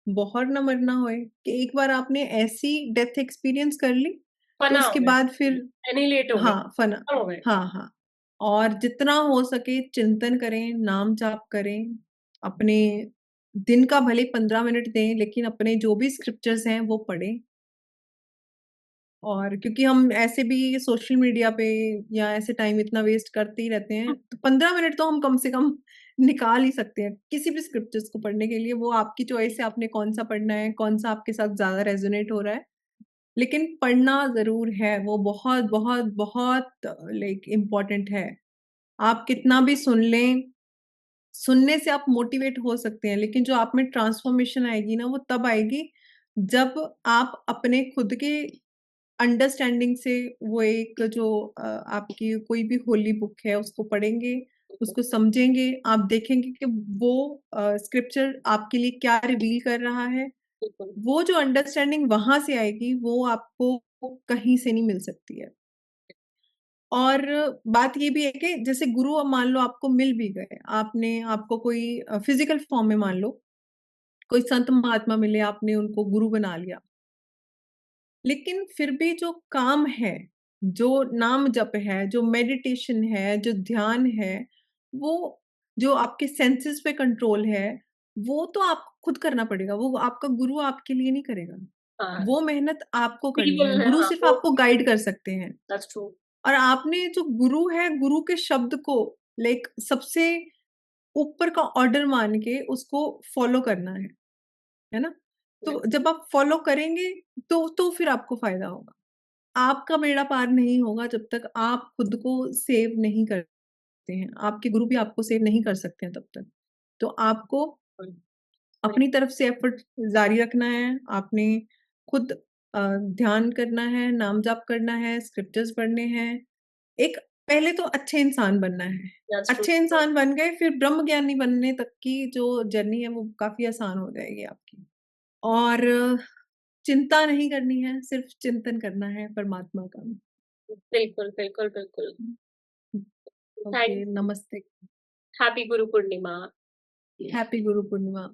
बहुर ना मरना होए, कि एक बार आपने ऐसी डेथ एक्सपीरियंस कर ली, तो फना हो उसके गए, बाद फिर एनिहिलेट हो गए, हाँ, फना खत्म हो गए। हाँ, हाँ। और जितना हो सके चिंतन करें, नाम जाप करें, अपने दिन का भले 15 मिनट दें, लेकिन अपने जो भी स्क्रिप्चर्स हैं वो पढ़ें। और क्योंकि हम ऐसे भी सोशल मीडिया पे या ऐसे टाइम इतना वेस्ट करते ही रहते हैं, तो 15 मिनट तो हम कम से कम निकाल ही सकते हैं किसी भी स्क्रिप्चर्स को पढ़ने के लिए। वो आपकी चॉइस है, आपने कौन-सा पढ़ना है, कौन-सा आपके साथ ज़्यादा रेज़ोनेट हो रहा है। लेकिन पढ़ना ज़रूर है, वो बहुत, बहुत, बहुत लाइक इम्पोर्टेंट है। आप कितना भी सुन लें, सुनने से आप मोटिवेट हो सकते हैं, लेकिन जो आप में ट्रांसफ़ॉर्मेशन आएगी ना, वो तब आएगी जब आप अपने खुद के अंडरस्टैंडिंग से वो एक जो आपकी कोई भी होली बुक है उसको पढ़ेंगे, उसको समझेंगे, आप देखेंगे कि वो स्क्रिप्चर आपके लिए क्या रिवील कर रहा है। बिल्कुल। वो जो अंडरस्टैंडिंग वहाँ से आएगी, वो आपको कहीं से नहीं मिल सकती है। और बात ये भी है कि जैसे गुरु अब मान लो आपको मिल भी गए, आपने आपको कोई फिज़िकल फ़ॉर्म में मान लो, कोई संत महात्मा मिले, आपने उनको गुरु बना लिया। लेकिन फिर भी जो काम है, जो नाम जप है, जो मेडिटेशन है, जो ध्यान है, वो जो आपके सेंसेस पे कंट्रोल है, वो तो आपको खुद करना पड़ेगा, वो आपका गुरु आपके लिए नहीं करेगा। हाँ, वो मेहनत आपको करनी है, बिल्कुल है, गुरु हाँ, सिर्फ़ वो आपको गाइड कर सकते हैं। That's true. और आपने जो गुरु है, गुरु के शब्द को लाइक सबसे ऊपर का ऑर्डर मान के उसको फ़ॉलो करना है ना? तो बिल्कुल, जब आप फ़ॉलो करेंगे, तो फिर आपको फ़ायदा होगा। आपका बेड़ा पार नहीं होगा जब तक आप खुद को सेव नहीं करते हैं। आपके गुरु भी आपको सेव नहीं कर सकते हैं तब तक। तो आपको बिल्कुल। अपनी तरफ से एफर्ट जारी रखना है। आपने खुद ध्यान करना है, नाम जाप करना है, स्क्रिप्चर्स पढ़ने हैं। एक पहले तो अच्छे इंसान बनना है। That's true. अच्छे इंसान बन गए फिर ब्रह्म ज्ञानी बनने तक की जो जर्नी है वो काफ़ी आसान हो जाएगी आपकी। और चिंता नहीं करनी है, सिर्फ़ चिंतन करना है परमात्मा का। बिल्कुल, बिल्कुल, बिल्कुल। ओके, थैंक नमस्ते। हैप्पी गुरु पूर्णिमा। हैप्पी गुरु पूर्णिमा।